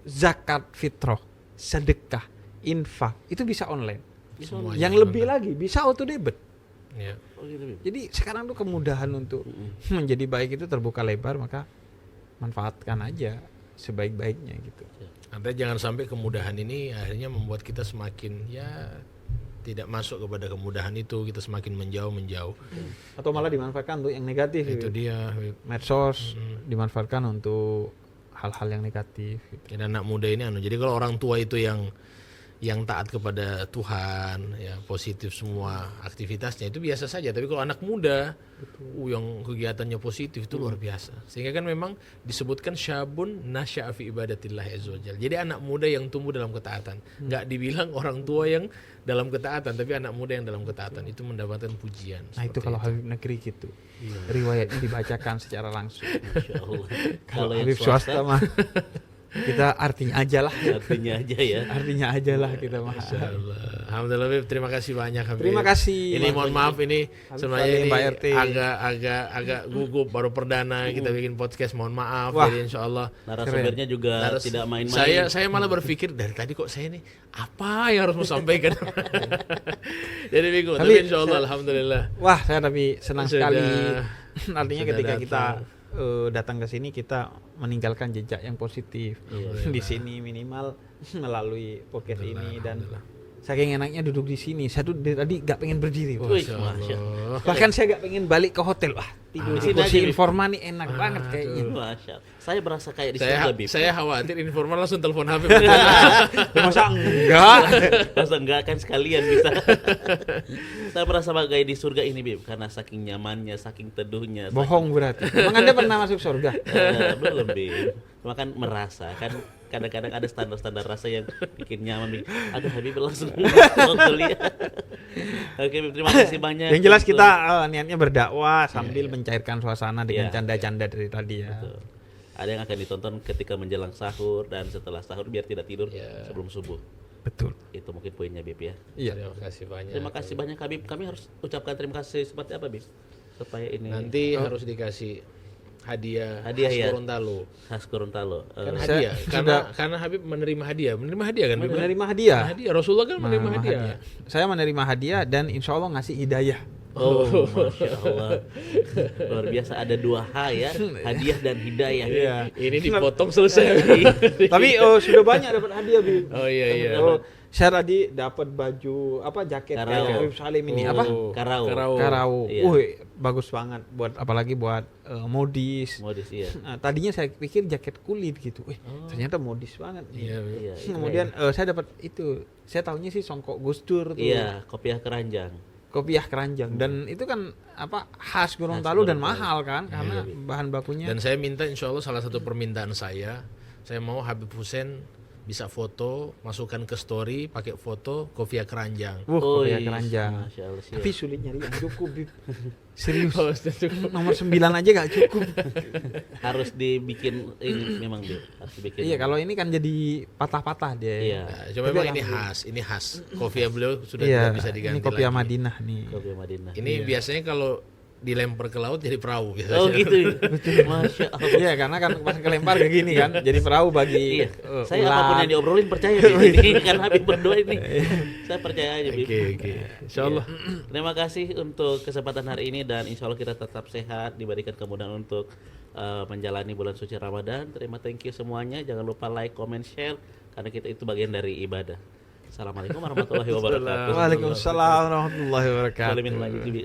Speaker 2: zakat fitrah, sedekah, infak itu bisa online.
Speaker 3: Semuanya
Speaker 2: Yang lebih lagi bisa auto debit.
Speaker 3: Ya.
Speaker 1: Oh gitu, Bib.
Speaker 2: Jadi sekarang tuh kemudahan untuk menjadi baik itu terbuka lebar, maka manfaatkan aja sebaik-baiknya gitu.
Speaker 3: Artinya jangan sampai kemudahan ini akhirnya membuat kita semakin tidak masuk kepada kemudahan itu, kita semakin menjauh.
Speaker 2: Atau malah dimanfaatkan untuk yang negatif.
Speaker 3: Itu
Speaker 2: gitu.
Speaker 3: dia.
Speaker 2: Medsos dimanfaatkan untuk hal-hal yang negatif. Gitu.
Speaker 3: Dan anak muda ini jadi kalau orang tua itu yang taat kepada Tuhan, ya positif semua aktivitasnya itu biasa saja. Tapi kalau anak muda, yang kegiatannya positif itu luar biasa. Sehingga kan memang disebutkan syabun nasya'a fi ibadatillah azza wajalla. Jadi anak muda yang tumbuh dalam ketaatan. Nggak dibilang orang tua yang dalam ketaatan, tapi anak muda yang dalam ketaatan itu mendapatkan pujian.
Speaker 2: Nah itu kalau Habib negeri gitu. Riwayatnya dibacakan secara langsung.
Speaker 1: Masya Allah.
Speaker 2: Kalau
Speaker 1: yang
Speaker 2: Habib swasta mah kita artinya aja lah.
Speaker 1: artinya aja ya.
Speaker 2: Artinya aja lah kita mah.
Speaker 3: Insyaallah. Alhamdulillah Habib, terima kasih banyak Habib.
Speaker 2: Terima kasih.
Speaker 3: Ini mohon maaf ini sebenarnya
Speaker 2: Salim,
Speaker 3: ini
Speaker 2: Pak RT.
Speaker 3: agak gugup baru perdana kita bikin podcast, mohon maaf.
Speaker 2: Wah.
Speaker 3: Jadi insyaallah
Speaker 1: Narasumbernya juga
Speaker 3: Narus-
Speaker 1: tidak main-main.
Speaker 3: Saya malah berpikir dari tadi kok saya ini apa yang harus mau sampaikan. Jadi bingung. Tapi insyaallah alhamdulillah.
Speaker 2: Wah, saya tapi senang
Speaker 3: Sudah-
Speaker 2: sekali. Artinya
Speaker 3: sudah
Speaker 2: ketika
Speaker 3: datang.
Speaker 2: kita datang ke sini kita meninggalkan jejak yang positif. Di sini minimal melalui podcast ini dan saking enaknya duduk di sini. Saya tuh dari tadi gak pengen berdiri. Wah.
Speaker 1: Wih, Masya Allah.
Speaker 2: Bahkan saya gak pengen balik ke hotel. Wah, tidur di
Speaker 1: Di sini
Speaker 2: kursi
Speaker 1: aja, Bib.
Speaker 2: informa nih enak banget kayaknya.
Speaker 1: Masya Allah. Saya berasa kayak di surga, Bib.
Speaker 3: Saya khawatir informan langsung telepon Habib.
Speaker 2: Masa enggak?
Speaker 1: Masa enggak kan sekalian bisa. Saya merasa bagai di surga ini, Bib, karena saking nyamannya, saking teduhnya.
Speaker 2: Bohong berarti. Emang Anda pernah masuk surga?
Speaker 1: Belum, Bib. Cuma kan merasa kan kadang-kadang ada standar-standar rasa yang bikin nyaman. Aduh Habib langsung kuliah. Oke Bib, terima kasih banyak.
Speaker 2: Yang jelas
Speaker 1: untuk-
Speaker 2: kita niatnya berdakwah sambil mencairkan suasana dengan
Speaker 1: Iya,
Speaker 2: canda-canda dari tadi ya.
Speaker 1: Betul. Ada yang akan ditonton ketika menjelang sahur dan setelah sahur biar tidak tidur
Speaker 3: Iya.
Speaker 1: sebelum subuh.
Speaker 2: Betul.
Speaker 1: Itu mungkin poinnya Bib ya.
Speaker 2: Iya.
Speaker 3: Terima kasih banyak.
Speaker 1: Terima kasih banyak Habib. Kami harus ucapkan terima kasih seperti apa Bib? Supaya ini
Speaker 3: Nanti harus dikasih hadiah
Speaker 1: Hadiah,
Speaker 3: khas
Speaker 1: ya.
Speaker 3: Gorontalo.
Speaker 1: khas Gorontalo.
Speaker 3: Kan
Speaker 2: Saya
Speaker 3: hadiah
Speaker 2: sudah-
Speaker 3: karena Habib menerima hadiah kan Habib?
Speaker 2: Menerima hadiah.
Speaker 3: Hadiah Rasulullah kan menerima
Speaker 2: Menerima
Speaker 3: hadiah.
Speaker 2: Saya menerima hadiah dan insya Allah ngasih hidayah.
Speaker 1: Oh, Masya Allah. Luar biasa ada 2 H ya, hadiah dan hidayah.
Speaker 2: Iya.
Speaker 3: Ini dipotong selesai.
Speaker 2: Tapi sudah banyak dapat hadiah, Bib.
Speaker 3: Oh iya.
Speaker 2: Saya tadi dapat baju jaket
Speaker 1: Karao.
Speaker 2: kayak Habib Salim ini apa?
Speaker 1: Karao.
Speaker 2: Karao.
Speaker 1: Iya.
Speaker 2: Bagus banget buat apalagi buat modis.
Speaker 1: Modis iya.
Speaker 2: Nah, tadinya saya pikir jaket kulit gitu. Ternyata modis banget.
Speaker 3: Iya.
Speaker 1: Iya.
Speaker 2: Kemudian saya dapat itu. Saya tahunya sih songkok Gus Dur tuh.
Speaker 1: Iya, kopiah keranjang.
Speaker 2: Kopiah keranjang dan itu kan khas Gorontalo dan
Speaker 1: Gorontalo.
Speaker 2: mahal kan karena bahan bakunya.
Speaker 3: Dan saya minta insya Allah salah satu permintaan saya mau Habib Hussein bisa foto, masukkan ke story, pakai foto kopiah keranjang.
Speaker 2: Kopiah keranjang.
Speaker 1: Masya Allah siap.
Speaker 2: Tapi sulit nyari yang cukup, Bib. Serius. Nomor 9 aja gak cukup.
Speaker 1: Harus dibikin ini memang Bib. Harus dibikin.
Speaker 2: Iya, kalau ini kan jadi patah-patah dia.
Speaker 1: Iya.
Speaker 3: Nah, cuma memang ini khas. Kopiah beliau sudah
Speaker 2: Iya,
Speaker 3: tidak bisa diganti
Speaker 2: ini kopiah
Speaker 3: lagi.
Speaker 2: Madinah nih.
Speaker 1: Kopiah Madinah.
Speaker 3: Ini biasanya kalau dilempar ke laut jadi perahu biasanya.
Speaker 1: Oh gitu. Masya Allah.
Speaker 2: Iya, karena kan pas kelempar kayak gini kan, jadi perahu bagi
Speaker 1: Iya. Saya
Speaker 2: ular.
Speaker 1: apapun yang diobrolin percaya Bib. Ini kan Habib berdua ini. Saya percaya aja Bib.
Speaker 3: Oke. Insyaallah.
Speaker 1: Terima kasih untuk kesempatan hari ini dan insya Allah kita tetap sehat, diberikan kemudahan untuk menjalani bulan suci Ramadan. Thank you semuanya. Jangan lupa like, comment, share karena kita itu bagian dari ibadah. Assalamualaikum warahmatullahi wabarakatuh.
Speaker 2: Waalaikumsalam warahmatullahi wabarakatuh.
Speaker 1: Boleh minum lagi, Bibi.